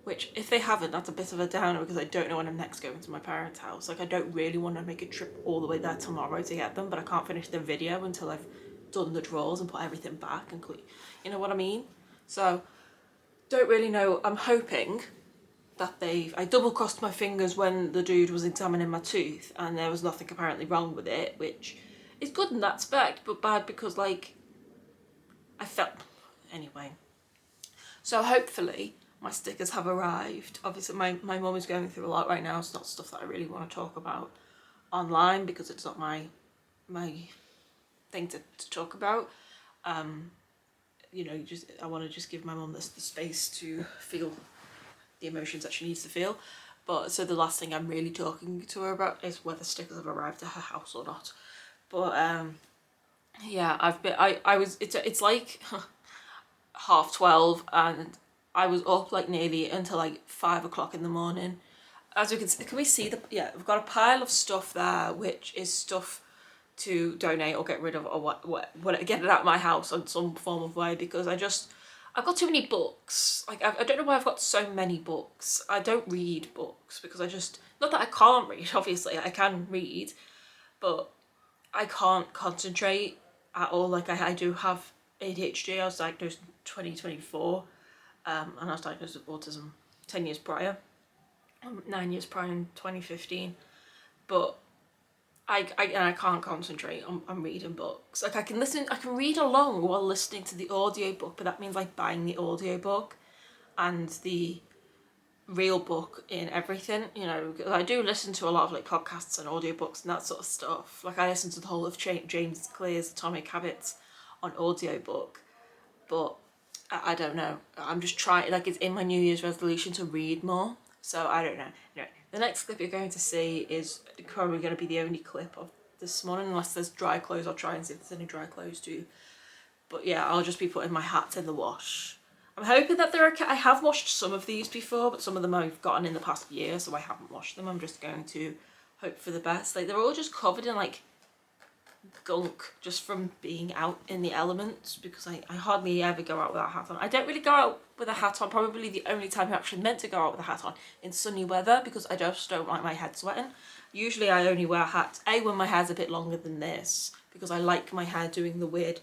which if they haven't, that's a bit of a downer because I don't know when I'm next going to my parents' house. Like, I don't really want to make a trip all the way there tomorrow to get them, but I can't finish the video until I've done the drawers and put everything back and you know what I mean? So don't really know. I'm hoping that I double-crossed my fingers when the dude was examining my tooth and there was nothing apparently wrong with it, which is good in that aspect, but bad because, like, I felt... Anyway. So hopefully my stickers have arrived. Obviously my mum is going through a lot right now. It's not stuff that I really want to talk about online because it's not my thing to talk about. You know, I want to just give my mum the space to feel the emotions that she needs to feel. But so the last thing I'm really talking to her about is whether stickers have arrived at her house or not. But yeah, it's like 12:30 and I was up like nearly until like 5 o'clock in the morning. As we can we see we've got a pile of stuff there, which is stuff to donate or get rid of, or what get it out of my house in some form of way, because I've got too many books. Like, I don't know why I've got so many books. I don't read books because not that I can't read, obviously I can read, but I can't concentrate at all. Like, I do have ADHD. I was diagnosed in 2024 and I was diagnosed with autism 10 years prior, 9 years prior in 2015, but I can't concentrate on reading books. Like, I can read along while listening to the audiobook, but that means like buying the audiobook and the real book in everything, you know, because I do listen to a lot of like podcasts and audiobooks and that sort of stuff. Like, I listen to the whole of James Clear's Atomic Habits on audiobook, but I don't know. I'm just trying, like, it's in my New Year's resolution to read more, so I don't know. Anyway, the next clip you're going to see is probably going to be the only clip of this morning, unless there's dry clothes. I'll try and see if there's any dry clothes too. But yeah, I'll just be putting my hats in the wash. I'm hoping that they're okay. I have washed some of these before, but some of them I've gotten in the past year, so I haven't washed them. I'm just going to hope for the best. Like, they're all just covered in like gunk just from being out in the elements, because I hardly ever go out with a hat on. I don't really go out with a hat on. Probably the only time I'm actually meant to go out with a hat on in sunny weather, because I just don't like my head sweating. Usually I only wear hats when my hair's a bit longer than this, because I like my hair doing the weird,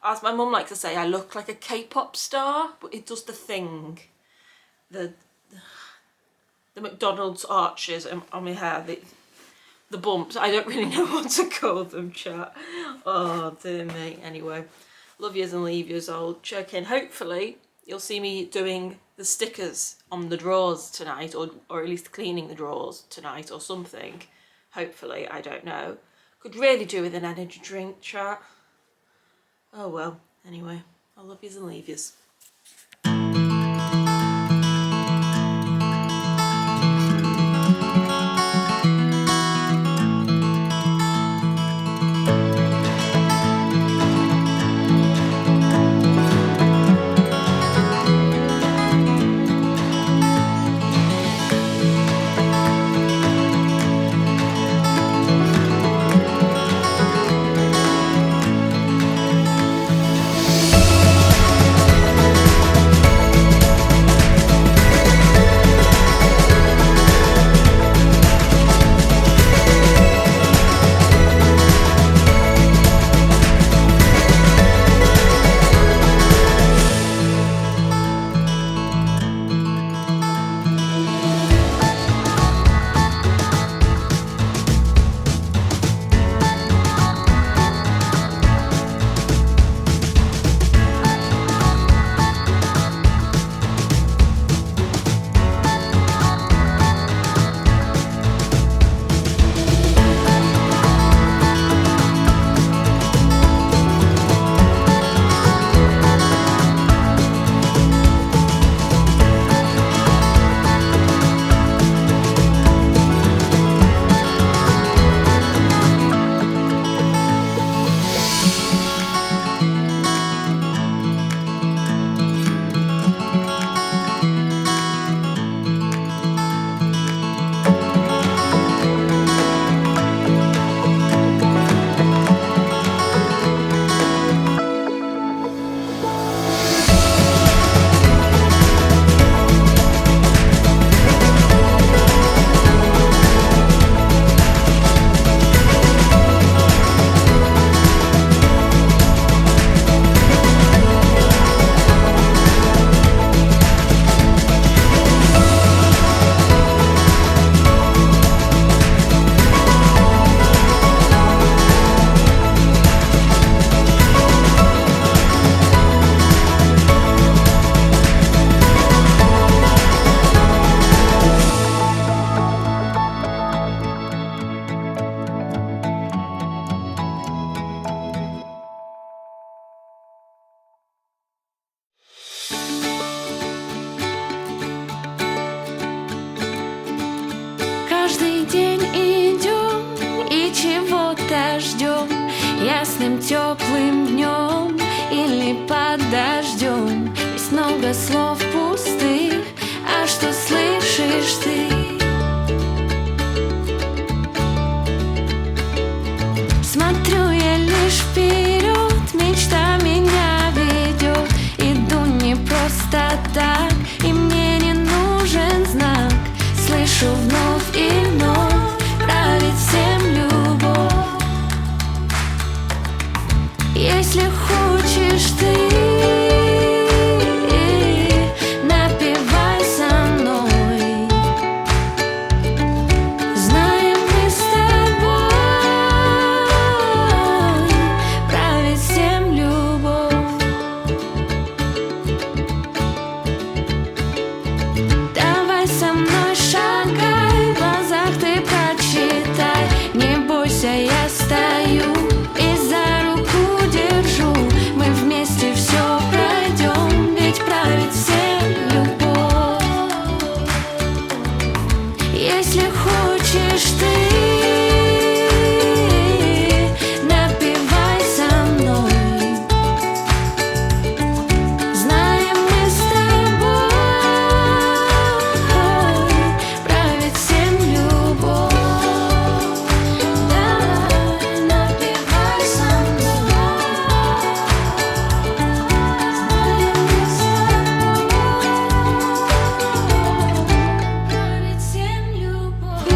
as my mum likes to say, I look like a K-pop star, but it does the thing, the McDonald's arches on my hair, the bumps. I don't really know what to call them, chat. Oh dear me. Anyway, love yous and leave yous. I'll check in. Hopefully you'll see me doing the stickers on the drawers tonight, or at least cleaning the drawers tonight or something. Hopefully, I don't know. Could really do with an energy drink, chat. Oh well. Anyway, I love yous and leave yous. каждый день идем и чего-то ждем, ясным теплым днем или под дождем. Есть много слов пустых, а что слышишь ты? Смотрю я лишь вперед, мечта меня ведет. Иду не просто так, и мне не нужен знак. Слышу вновь и вновь, правит всем любовь. Если хочешь ты, напевай со мной. Знаем мы с тобой, правит всем любовь. Давай со мной шагай, в глазах ты прочитай. Не бойся, я стою и за руку держу. Мы вместе все пройдем, ведь правит всем любовь. Если хочешь ты, напевай со мной. Знаем мы с тобой, правит всем любовь. Давай, напевай со мной. Знаем мы с тобой, правит всем любовь.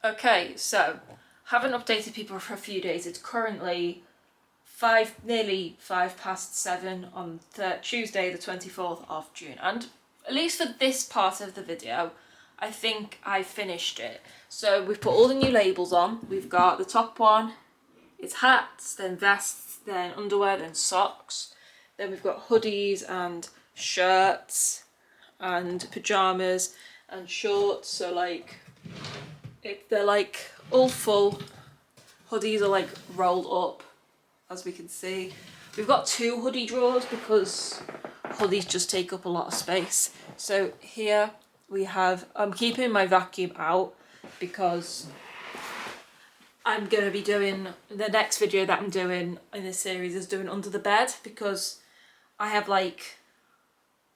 Okay, so haven't updated people for a few days. It's currently nearly 7 on Tuesday, the 24th of June, and at least for this part of the video, I think I finished it. So we've put all the new labels on. We've got the top one, it's hats, then vests, then underwear, then socks. Then we've got hoodies and shirts and pajamas and shorts. So like, they're like all full. Hoodies are like rolled up, as we can see. We've got 2 hoodie drawers because hoodies just take up a lot of space. So here we have, I'm keeping my vacuum out because I'm going to be doing, the next video that I'm doing in this series is doing under the bed, because I have like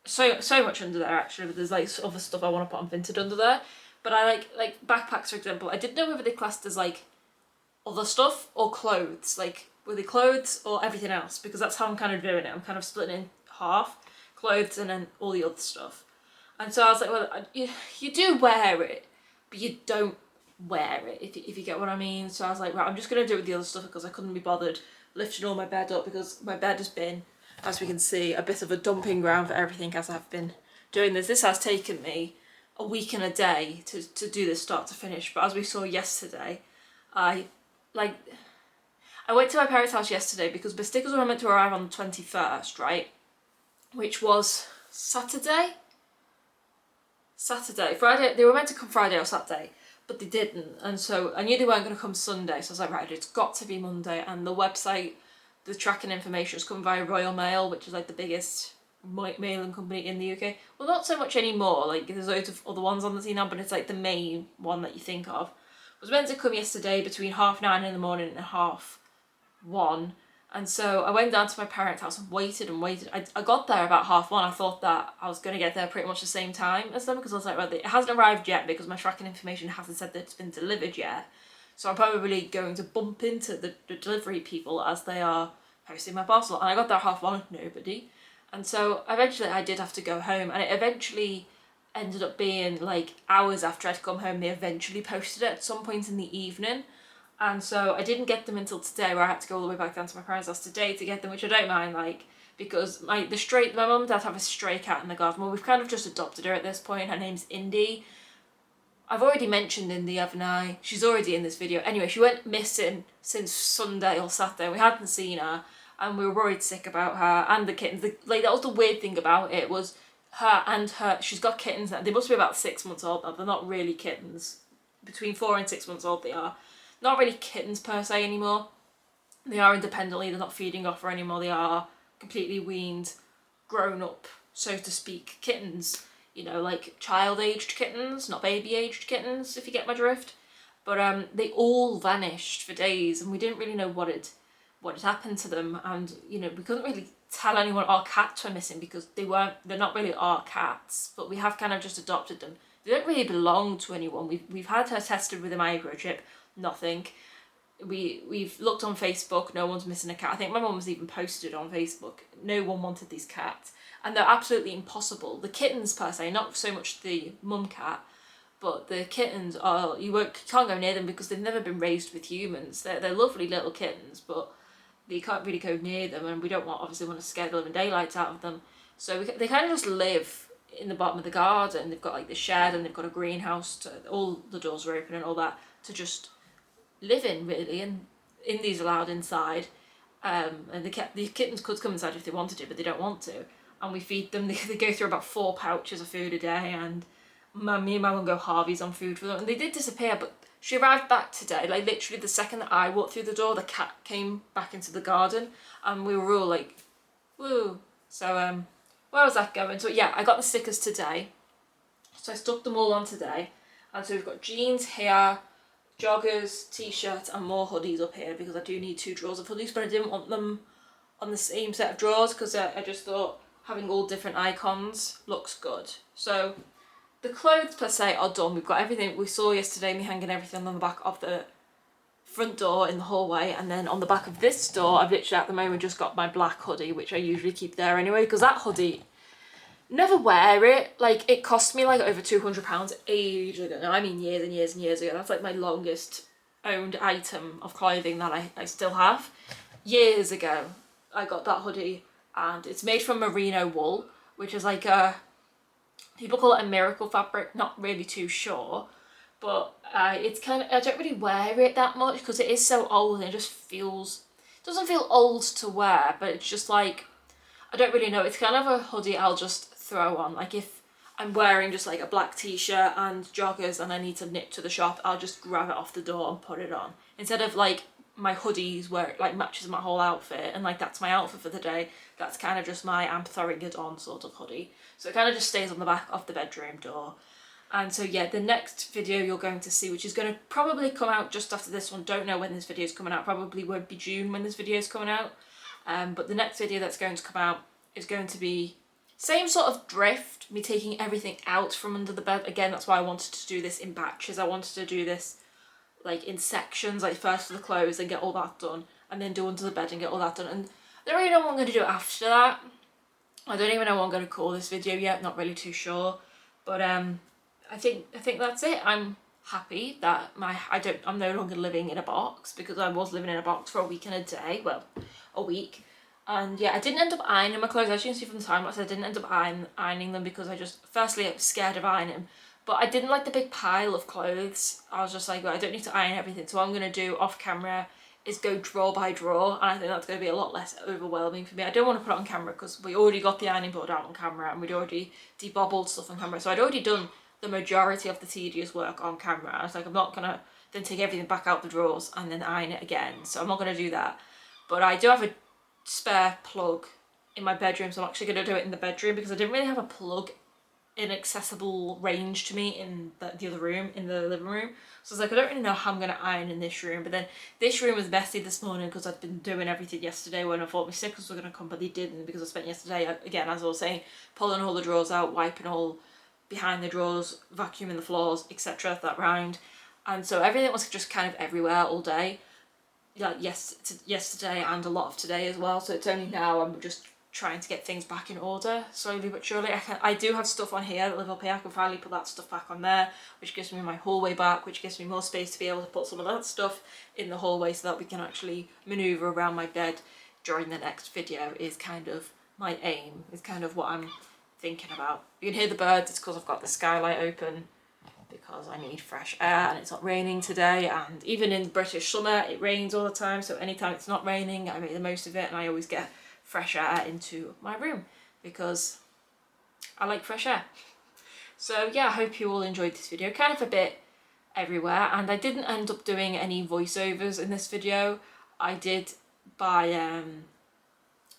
so much under there actually, but there's like other stuff I want to put on Vinted under there. But I like backpacks, for example. I didn't know whether they classed as like other stuff or clothes, like were they clothes or everything else, because that's how I'm kind of doing it. I'm kind of splitting in half, clothes and then all the other stuff. And so I was like, well, you do wear it, but you don't wear it, if you get what I mean. So I was like, right, I'm just going to do it with the other stuff because I couldn't be bothered lifting all my bed up, because my bed has been, as we can see, a bit of a dumping ground for everything as I've been doing this. This has taken me a week and a day to do this start to finish, but as we saw yesterday, I went to my parents' house yesterday because the stickers were meant to arrive on the 21st, right? Which was Saturday? Friday, they were meant to come Friday or Saturday, but they didn't. And so I knew they weren't going to come Sunday, so I was like, right, it's got to be Monday. And the website, the tracking information has come via Royal Mail, which is like the biggest mailing company in the UK. Well, not so much anymore, like there's loads of other ones on the scene now, but it's like the main one that you think of. It was meant to come yesterday between 9:30 in the morning and 1:30. And so I went down to my parents' house and waited and waited. I got there about 1:30. I thought that I was going to get there pretty much the same time as them, because I was like, well, it hasn't arrived yet because my tracking information hasn't said that it's been delivered yet. So I'm probably going to bump into the delivery people as they are posting my parcel. And I got there at 1:30, nobody. And so eventually I did have to go home, and it eventually ended up being like hours after I'd come home, they eventually posted it at some point in the evening. And so I didn't get them until today, where I had to go all the way back down to my parents' house today to get them, which I don't mind, like, because my mum and dad have a stray cat in the garden. Well, we've kind of just adopted her at this point. Her name's Indy. I've already mentioned Indy, haven't I? She's already in this video. Anyway, she went missing since Sunday or Saturday. We hadn't seen her, and we were worried sick about her and the kittens. Like, that was the weird thing about it, was she's got kittens. They must be about 6 months old now. They're not really kittens. Between 4 and 6 months old they are. Not really kittens per se anymore. They are independently, they're not feeding off her anymore. They are completely weaned, grown up, so to speak, kittens. You know, like child-aged kittens, not baby-aged kittens, if you get my drift. But they all vanished for days, and we didn't really know what had happened to them. And, you know, we couldn't really tell anyone our cats were missing because they're not really our cats, but we have kind of just adopted them. They don't really belong to anyone. We've had her tested with a microchip. Nothing. We've looked on Facebook, no one's missing a cat. I think my mum was even posted on Facebook. No one wanted these cats, and they're absolutely impossible. The kittens per se, not so much the mum cat, but the kittens are, you can't go near them because they've never been raised with humans. They're lovely little kittens, but you can't really go near them, and we obviously want to scare the living daylights out of them. So they kind of just live in the bottom of the garden. They've got like the shed, and they've got a greenhouse. All the doors are open and all that to just live in, really, and Indy's allowed inside, and the kittens could come inside if they wanted to, but they don't want to, and we feed them. They go through about 4 pouches of food a day, and me and my mum go Harvey's on food for them, and they did disappear, but she arrived back today. Like, literally the second that I walked through the door, the cat came back into the garden, and we were all like, woo. So where was that going? So yeah, I got the stickers today, so I stuck them all on today, and so we've got jeans here, joggers, t-shirts, and more hoodies up here, because I do need 2 drawers of hoodies, but I didn't want them on the same set of drawers because I just thought having all different icons looks good. So the clothes per se are done. We've got everything we saw yesterday, me hanging everything on the back of the front door in the hallway, and then on the back of this door I've literally at the moment just got my black hoodie, which I usually keep there anyway, because that hoodie, never wear it. Like, it cost me like over £200 ages ago. No, I mean years and years and years ago. That's like my longest owned item of clothing that I still have. Years ago, I got that hoodie, and it's made from merino wool, which is like a, people call it a miracle fabric, not really too sure. But it's kind of, I don't really wear it that much because it is so old and it just feels, doesn't feel old to wear, but it's just like, I don't really know. It's kind of a hoodie I'll just throw on. Like if I'm wearing just like a black t-shirt and joggers and I need to nip to the shop, I'll just grab it off the door and put it on. Instead of like my hoodies where it like matches my whole outfit and like that's my outfit for the day, that's kind of just my I'm throwing it on sort of hoodie. So it kind of just stays on the back of the bedroom door. And so yeah, the next video you're going to see, which is going to probably come out just after this one, don't know when this video is coming out, probably won't be June when this video is coming out. But the next video that's going to come out is going to be same sort of drift, me taking everything out from under the bed. Again, that's why I wanted to do this in batches. I wanted to do this like in sections, like first for the clothes and get all that done, and then do under the bed and get all that done. And I don't really know what I'm going to do after that. I don't even know what I'm going to call this video yet, not really too sure. But I think that's it. I'm happy that I'm no longer living in a box, because I was living in a box for a week and a day, well, a week. And yeah, I didn't end up ironing my clothes. As you can see from the time lapse, I didn't end up ironing them because I just, firstly, I was scared of ironing, but I didn't like the big pile of clothes. I was just like, well, I don't need to iron everything. So what I'm going to do off camera is go drawer by drawer, and I think that's going to be a lot less overwhelming for me. I don't want to put it on camera because we already got the ironing board out on camera and we'd already debobbled stuff on camera. So I'd already done the majority of the tedious work on camera. I was like, I'm not going to then take everything back out the drawers and then iron it again. So I'm not going to do that. But I do have a spare plug in my bedroom, so I'm actually going to do it in the bedroom because I didn't really have a plug in accessible range to me in the other room, in the living room. So I was like, I don't really know how I'm going to iron in this room. But then this room was messy this morning because I'd been doing everything yesterday when I thought my stickers were going to come, but they didn't, because I spent yesterday, again, as I was saying, pulling all the drawers out, wiping all behind the drawers, vacuuming the floors, etc. that round. And so everything was just kind of everywhere all day. Like yesterday and a lot of today as well. So it's only now I'm just trying to get things back in order slowly but surely. I do have stuff on here that live up here. I can finally put that stuff back on there, which gives me my hallway back, which gives me more space to be able to put some of that stuff in the hallway so that we can actually maneuver around my bed during the next video, is kind of my aim, is kind of what I'm thinking about. You can hear the birds, it's because I've got the skylight open because I need fresh air, and it's not raining today. And even in British summer it rains all the time, so anytime it's not raining I make the most of it, and I always get fresh air into my room because I like fresh air. So yeah, I hope you all enjoyed this video, kind of a bit everywhere. And I didn't end up doing any voiceovers in this video. I did buy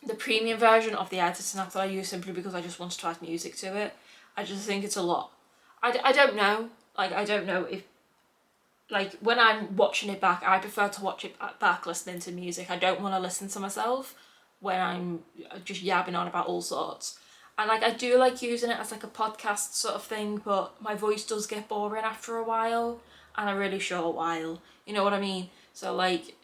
the premium version of the editing app that I use simply because I just wanted to add music to it. I just think it's a lot. I don't know, like I don't know if, like when I'm watching it back, I prefer to watch it back listening to music. I don't want to listen to myself when I'm just yabbing on about all sorts. And like I do like using it as like a podcast sort of thing, but my voice does get boring after a while, and a really short while, you know what I mean? So like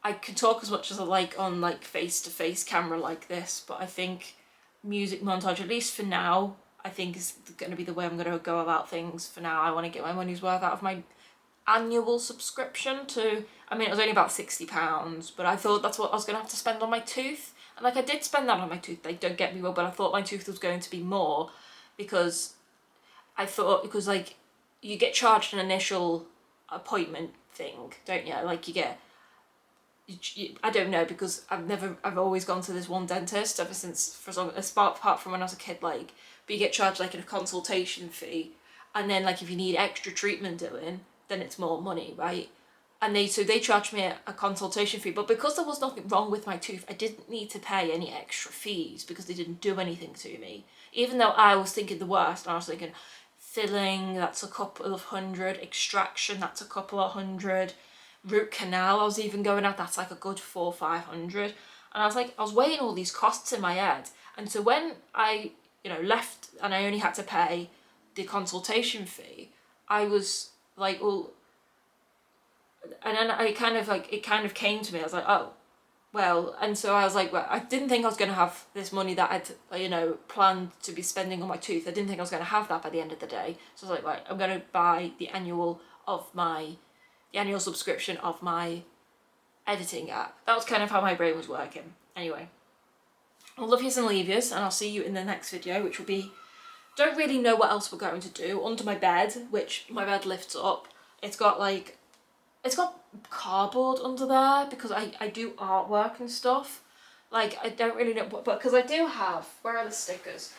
I can talk as much as I like on like face-to-face camera like this, but I think music montage, at least for now, I think is going to be the way I'm going to go about things for now. I want to get my money's worth out of my annual subscription to, I mean, it was only about £60, but I thought that's what I was going to have to spend on my tooth. And like I did spend that on my tooth, like don't get me wrong, but I thought my tooth was going to be more because because like you get charged an initial appointment thing, don't you? Like you get, I don't know, because I've always gone to this one dentist ever since, for as long, apart from when I was a kid, like, but you get charged like a consultation fee, and then like if you need extra treatment doing, then it's more money, right? And they charged me a consultation fee, but because there was nothing wrong with my tooth, I didn't need to pay any extra fees because they didn't do anything to me. Even though I was thinking the worst, and I was thinking filling, that's a couple of hundred, extraction, that's a couple of hundred, root canal I was even going at, that's like a good 400 or 500. And I was like, I was weighing all these costs in my head. And so when I, left and I only had to pay the consultation fee, I was like, well, and then it kind of came to me, I was like, oh, well, and so I was like, well, I didn't think I was going to have this money that I'd, you know, planned to be spending on my tooth. I didn't think I was going to have that by the end of the day. So I was like, right, I'm going to buy the annual subscription of my editing app. That was kind of how my brain was working. Anyway, I'll love yous and leave yous, and I'll see you in the next video, which will be, don't really know what else we're going to do. Under my bed, which my bed lifts up. It's got cardboard under there because I do artwork and stuff. Like, I don't really know, but because I do have, where are the stickers?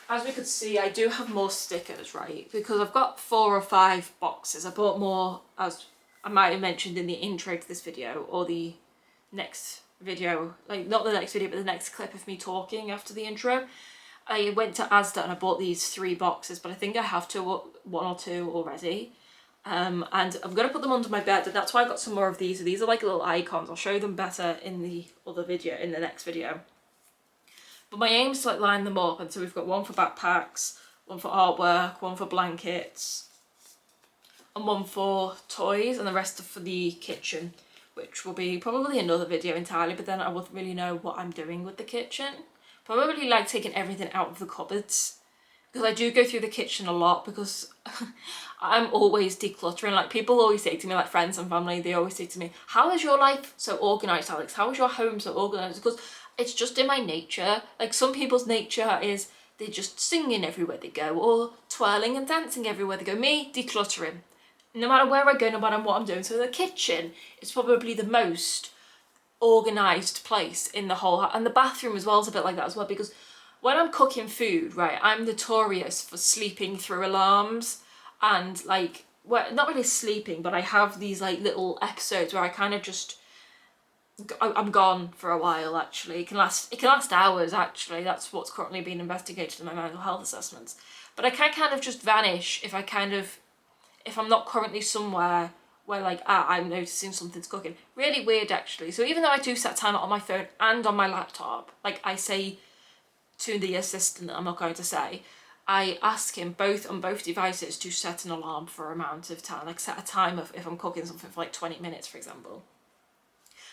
As we could see, I do have more stickers, right? Because I've got 4 or 5 boxes. I bought more, as I might have mentioned in the intro to this video, or the next video, like not the next video, but the next clip of me talking after the intro. I went to Asda and I bought these 3 boxes, but I think I have 1 or 2 already. And I'm going to put them under my bed, and that's why I got some more of these. These are like little icons. I'll show them better in the other video, in the next video. But my aim is to like line them up, and so we've got 1 for backpacks, 1 for artwork, 1 for blankets, and 1 for toys, and the rest are for the kitchen, which will be probably another video entirely, but then I won't really know what I'm doing with the kitchen. Probably like taking everything out of the cupboards, because I do go through the kitchen a lot, because I'm always decluttering. Like, people always say to me, like friends and family, they always say to me, how is your life so organised, Alex? How is your home so organised? Because it's just in my nature. Like, some people's nature is they're just singing everywhere they go, or twirling and dancing everywhere they go. Me, decluttering. No matter where I go, no matter what I'm doing. So the kitchen is probably the most organised place in the whole house. And the bathroom as well is a bit like that as well, because when I'm cooking food, right, I'm notorious for sleeping through alarms, and like, well, not really sleeping, but I have these like little episodes where I kind of just, I'm gone for a while. Actually, it can last hours. Actually, that's what's currently being investigated in my mental health assessments. But I can kind of just vanish if I'm not currently somewhere where like, I'm noticing something's cooking. Really weird, actually. So even though I do set time on my phone and on my laptop, like I say to the assistant that I'm not going to say, I ask him on both devices to set an alarm for an amount of time, like set a time of if I'm cooking something for like 20 minutes, for example.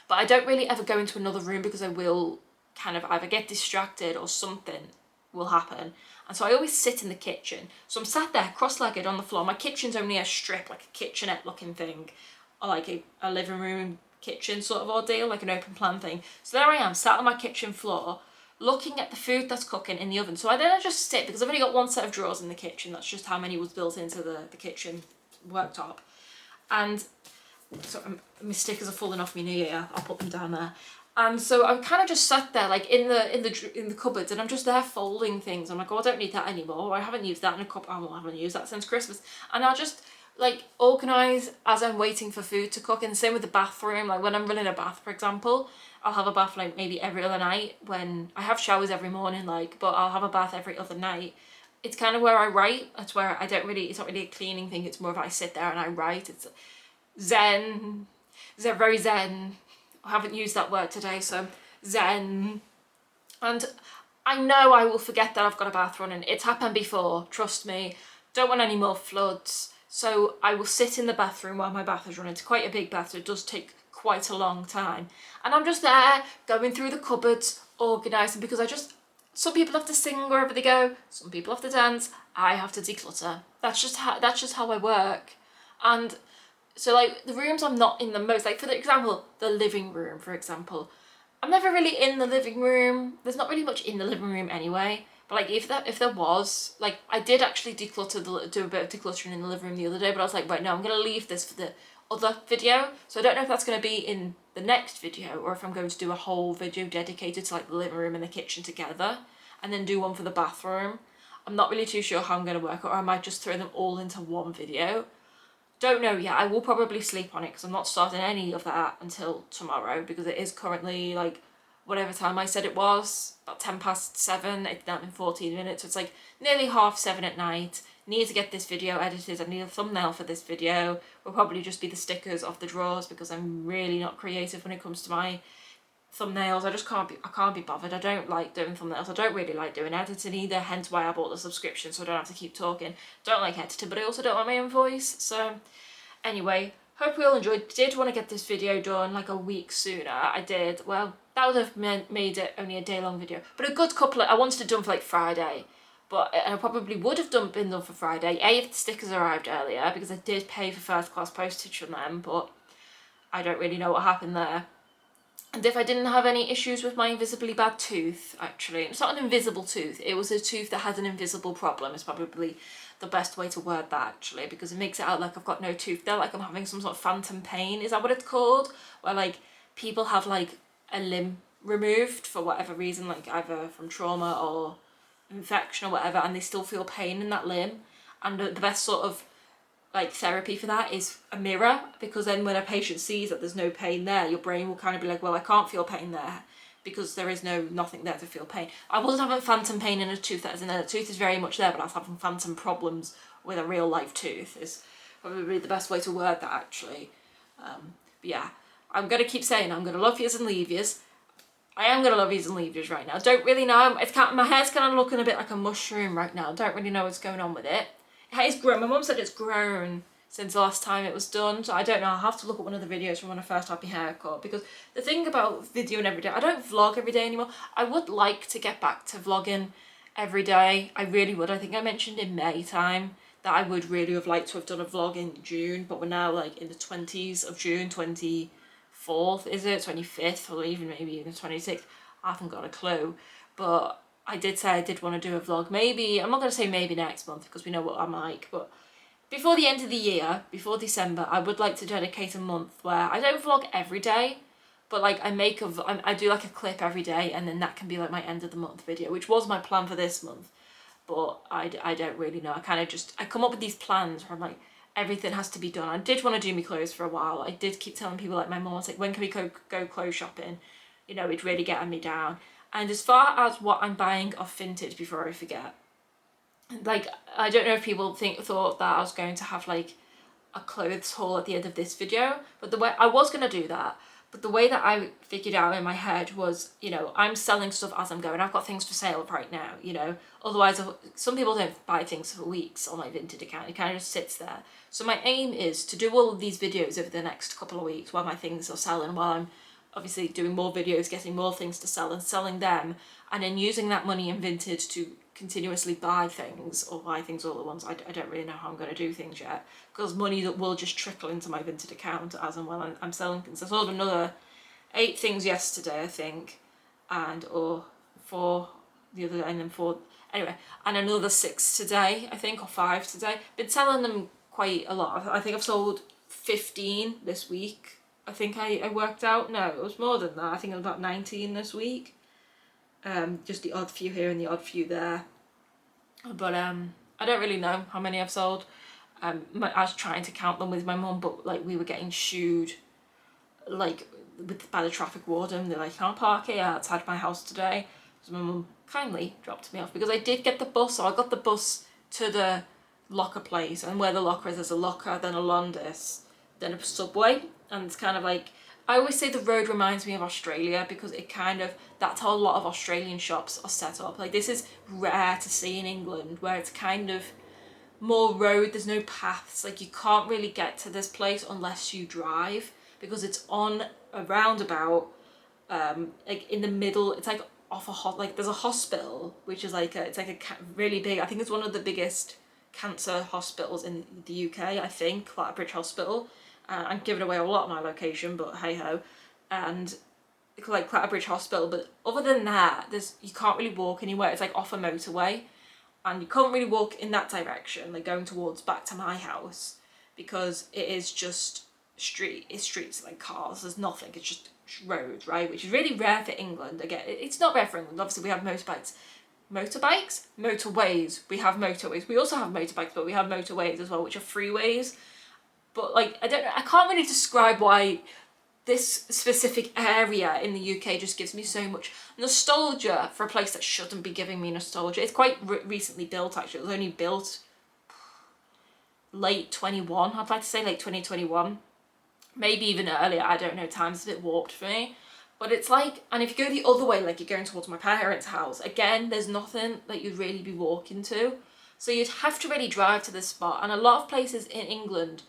But I don't really ever go into another room, because I will kind of either get distracted or something will happen. And so I always sit in the kitchen. So I'm sat there cross-legged on the floor. My kitchen's only a strip, like a kitchenette looking thing, or like a living room kitchen sort of ordeal, like an open plan thing. So there I am, sat on my kitchen floor, looking at the food that's cooking in the oven. So I just sit, because I've only got 1 set of drawers in the kitchen. That's just how many was built into the kitchen worktop. And so my stickers are falling off me knee here. I'll put them down there. And so I kind of just sat there, like in the cupboards, and I'm just there folding things. I'm like, oh, I don't need that anymore. I haven't used that in a couple. I haven't used that since Christmas. And I'll just like organise as I'm waiting for food to cook. And same with the bathroom. Like when I'm running a bath, for example, I'll have a bath like maybe every other night. When I have showers every morning, like, but I'll have a bath every other night. It's kind of where I write. That's where it's not really a cleaning thing. It's more of I sit there and I write. It's zen. They're very zen. I haven't used that word today, so zen. And I know I will forget that I've got a bath running. It's happened before, trust me. Don't want any more floods. So I will sit in the bathroom while my bath is running. It's quite a big bath, so it does take quite a long time. And I'm just there, going through the cupboards, organising, because some people have to sing wherever they go, some people have to dance, I have to declutter. That's just how I work. And so like the rooms I'm not in the most, like for example, the living room, for example. I'm never really in the living room. There's not really much in the living room anyway. But like if there was, like I did actually do a bit of decluttering in the living room the other day, but I was like, right, no, I'm going to leave this for the other video. So I don't know if that's going to be in the next video, or if I'm going to do a whole video dedicated to like the living room and the kitchen together, and then do one for the bathroom. I'm not really too sure how I'm going to work it, or I might just throw them all into one video. Don't know yet. I will probably sleep on it, because I'm not starting any of that until tomorrow, because it is currently like whatever time I said it was, about 7:10. It's now been 14 minutes, so it's like nearly 7:30 at night. Need to get this video edited. I need a thumbnail for this video. Will probably just be the stickers off the drawers, because I'm really not creative when it comes to my thumbnails. I can't be bothered. I don't like doing thumbnails. I don't really like doing editing either, hence why I bought the subscription, so I don't have to keep talking. Don't like editing, but I also don't like my own voice. So anyway, hope you all enjoyed. Did want to get this video done like a week sooner. I did. Well, that would have made it only a day-long video. But a good couple I wanted it done for like Friday. But I probably would have been done for Friday. A, if the stickers arrived earlier, because I did pay for first class postage on them, but I don't really know what happened there. And if I didn't have any issues with my invisibly bad tooth, actually. It's not an invisible tooth, it was a tooth that had an invisible problem. It's probably the best way to word that, actually, because it makes it out like I've got no tooth there, like I'm having some sort of phantom pain. Is that what it's called? Where like people have like a limb removed for whatever reason, like either from trauma or infection or whatever, and they still feel pain in that limb. And the best sort of like therapy for that is a mirror, because then when a patient sees that there's no pain there, your brain will kind of be like, well, I can't feel pain there because there is nothing there to feel pain. I wasn't having phantom pain in a tooth that is in there. The tooth is very much there, but I was having phantom problems with a real life tooth is probably the best way to word that, actually. But yeah, I'm going to keep saying I'm going to love yous and leave yous. I am going to love yous and leave yous right now. Don't really know. My hair's kind of looking a bit like a mushroom right now. Don't really know what's going on with it. It's grown. My mum said it's grown since the last time it was done, so I don't know. I'll have to look at one of the videos from when I first had my haircut, because the thing about videoing every day, I don't vlog every day anymore. I would like to get back to vlogging every day. I really would. I think I mentioned in May time that I would really have liked to have done a vlog in June, but we're now like in the 20s of June, 24th, is it? 25th, or even maybe even 26th. I haven't got a clue, but I did say I did want to do a vlog. Maybe, I'm not going to say maybe next month because we know what I'm like, but before the end of the year, before December, I would like to dedicate a month where I don't vlog every day, but like I do like a clip every day, and then that can be like my end of the month video, which was my plan for this month, but I don't really know. I come up with these plans where I'm like, everything has to be done. I did want to do my clothes for a while. I did keep telling people, like my mum was like, when can we go clothes shopping? You know, it's really getting me down. And as far as what I'm buying off Vinted, before I forget, like, I don't know if people thought that I was going to have like a clothes haul at the end of this video, but the way I was going to do that, but the way that I figured out in my head was, you know, I'm selling stuff as I'm going. I've got things for sale right now, you know, otherwise some people don't buy things for weeks on my Vinted account. It kind of just sits there. So my aim is to do all of these videos over the next couple of weeks while my things are selling, while I'm obviously doing more videos, getting more things to sell and selling them, and then using that money in Vinted to continuously buy things all at once. I don't really know how I'm going to do things yet, because money that will just trickle into my Vinted account as and when I'm selling things. I sold another 8 things yesterday, I think, or 4 the other day, and then 4, anyway, and another 6 today, I think, or 5 today. Been selling them quite a lot. I think I've sold 15 this week. I think I worked out. No, it was more than that. I think it was about 19 this week. Just the odd few here and the odd few there. But I don't really know how many I've sold. I was trying to count them with my mum, but like we were getting shooed like by the traffic warden. They're like, you can't park here outside my house today. So my mum kindly dropped me off, because I did get the bus. So I got the bus to the locker place, and where the locker is, there's a locker, then a Londis, then a Subway. And it's kind of like, I always say the road reminds me of Australia, because it kind of, that's how a lot of Australian shops are set up. Like, this is rare to see in England, where it's kind of more road, there's no paths. Like, you can't really get to this place unless you drive, because it's on a roundabout, like in the middle. It's like off like there's a hospital, which is like it's like a really big, I think it's one of the biggest cancer hospitals in the UK, I think, Clatterbridge Hospital. I'm giving away a lot of my location, but hey ho. And like Clatterbridge Hospital, but other than that, you can't really walk anywhere. It's like off a motorway, and you can't really walk in that direction, like going towards back to my house, because it is just streets, like cars. There's nothing. It's just roads, right? Which is really rare for England. Again, it's not rare for England. Obviously, we have motoways. We have motorways. We also have motorbikes, but we have motorways as well, which are freeways. But like, I can't really describe why this specific area in the UK just gives me so much nostalgia for a place that shouldn't be giving me nostalgia. It's quite recently built, actually. It was only built late 21, I'd like to say, like 2021. Maybe even earlier, I don't know, time's a bit warped for me. But it's like, and if you go the other way, like you're going towards my parents' house, again, there's nothing that you'd really be walking to. So you'd have to really drive to this spot. And a lot of places in England,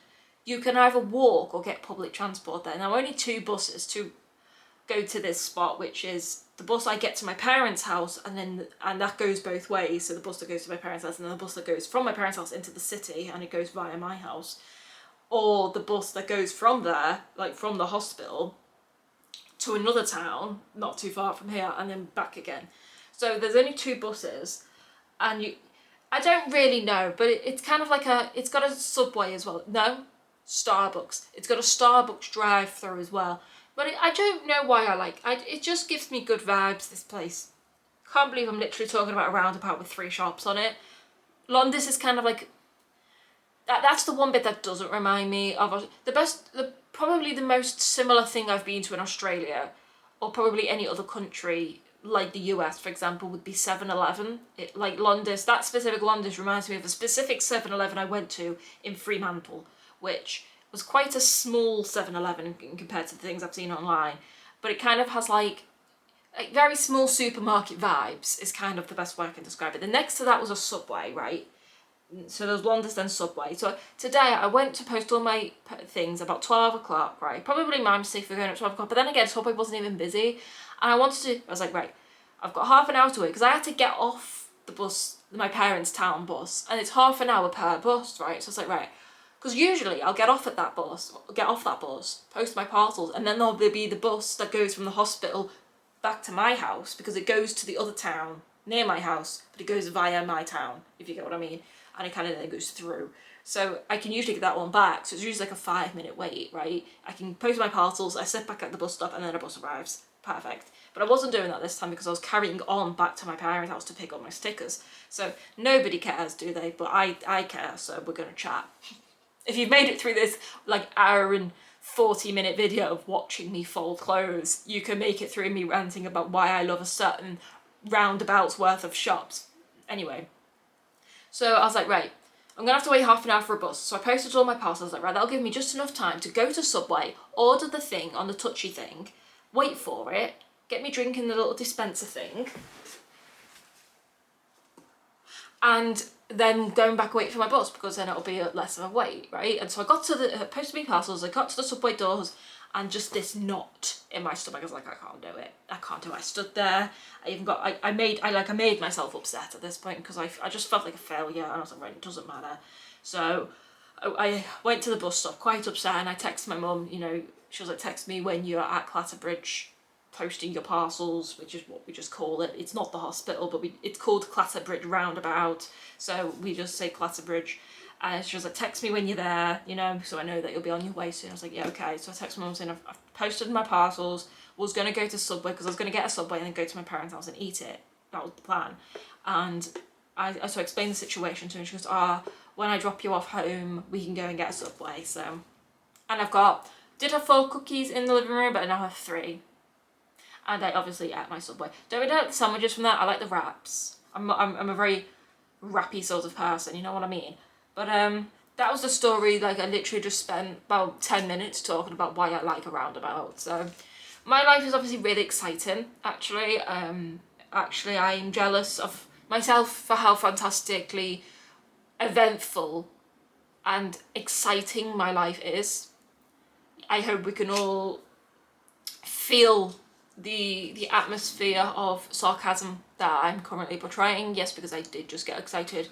you can either walk or get public transport there. Now only 2 buses to go to this spot, which is the bus I get to my parents' house, and that goes both ways. So the bus that goes to my parents' house, and then the bus that goes from my parents' house into the city, and it goes via my house, or the bus that goes from there, like from the hospital, to another town not too far from here, and then back again. So there's only 2 buses, and I don't really know, but it's kind of like it's got a Subway as well. No, Starbucks. It's got a Starbucks drive-through as well. But I don't know why it just gives me good vibes, this place. Can't believe I'm literally talking about a roundabout with 3 shops on it. Londis is kind of like, that's the one bit that doesn't remind me of probably the most similar thing I've been to in Australia, or probably any other country, like the US, for example, would be 7-Eleven. Like Londis, that specific Londis reminds me of a specific 7-Eleven I went to in Fremantle, which was quite a small 7-Eleven compared to the things I've seen online, but it kind of has like very small supermarket vibes is kind of the best way I can describe it. The next to that was a Subway, right? So there was Londis, then Subway. So today I went to post all my things about 12 o'clock, right? Probably my mistake for going at 12 o'clock, but then again, Subway wasn't even busy. And I was like, right, I've got half an hour to wait, because I had to get off the bus, my parents' town bus, and it's half an hour per bus, right? So it's like, right, because usually I'll get off that bus, post my parcels, and then there'll be the bus that goes from the hospital back to my house, because it goes to the other town near my house, but it goes via my town, if you get what I mean, and it kind of then goes through. So I can usually get that one back, so it's usually like a 5-minute wait, right? I can post my parcels, I sit back at the bus stop, and then a bus arrives. Perfect. But I wasn't doing that this time because I was carrying on back to my parents' house to pick up my stickers. So nobody cares, do they? But I care, so we're going to chat. If you've made it through this like hour and 40-minute video of watching me fold clothes, you can make it through me ranting about why I love a certain roundabout's worth of shops. Anyway, so I was like, right, I'm gonna have to wait half an hour for a bus. So I posted all my parcels. I was like, right, that'll give me just enough time to go to Subway, order the thing on the touchy thing, wait for it, get me drinking the little dispenser thing, and then going back wait for my bus, because then it'll be less of a wait, right? And so I got to posted my parcels, I got to the Subway doors, and just this knot in my stomach. I was like, I can't do it. I stood there. I made myself upset at this point, because I just felt like a failure, and I was like, right, it doesn't matter. So I went to the bus stop quite upset, and I texted my mum, she was like, text me when you're at Clatterbridge posting your parcels, which is what we just call it. It's not the hospital, but it's called Clatterbridge Roundabout, so we just say Clatterbridge. And she was like, text me when you're there, so I know that you'll be on your way soon. I was like, yeah, okay. So I texted my mum saying I've posted my parcels, was going to go to Subway, because I was going to get a Subway and then go to my parents' house and eat it. That was the plan. And so I explained the situation to her, and she goes, when I drop you off home, we can go and get a Subway. So, and did have 4 cookies in the living room, but I now have 3. And I obviously ate my Subway. Don't really like the sandwiches from that. I like the wraps. I'm a very wrappy sort of person, you know what I mean? But that was the story. Like, I literally just spent about 10 minutes talking about why I like a roundabout. So my life is obviously really exciting, actually. Actually, I am jealous of myself for how fantastically eventful and exciting my life is. I hope we can all feel the atmosphere of sarcasm that I'm currently portraying. Yes, because I did just get excited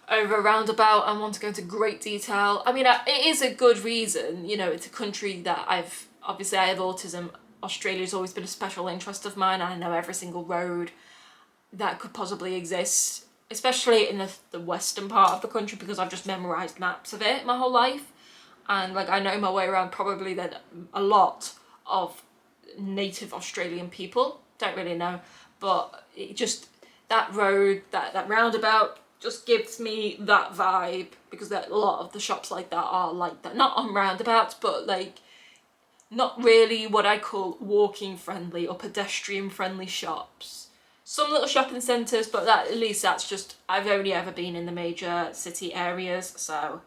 over a roundabout and want to go into great detail. I mean, it is a good reason, it's a country that I have autism. Australia's always been a special interest of mine, and I know every single road that could possibly exist, especially in the western part of the country, because I've just memorised maps of it my whole life. And like, I know my way around probably than a lot of native Australian people. Don't really know, but it just, that road, that roundabout just gives me that vibe, because a lot of the shops like that are like that. Not on roundabouts, but like not really what I call walking friendly or pedestrian friendly shops. Some little shopping centres, but at least that's just, I've only ever been in the major city areas, so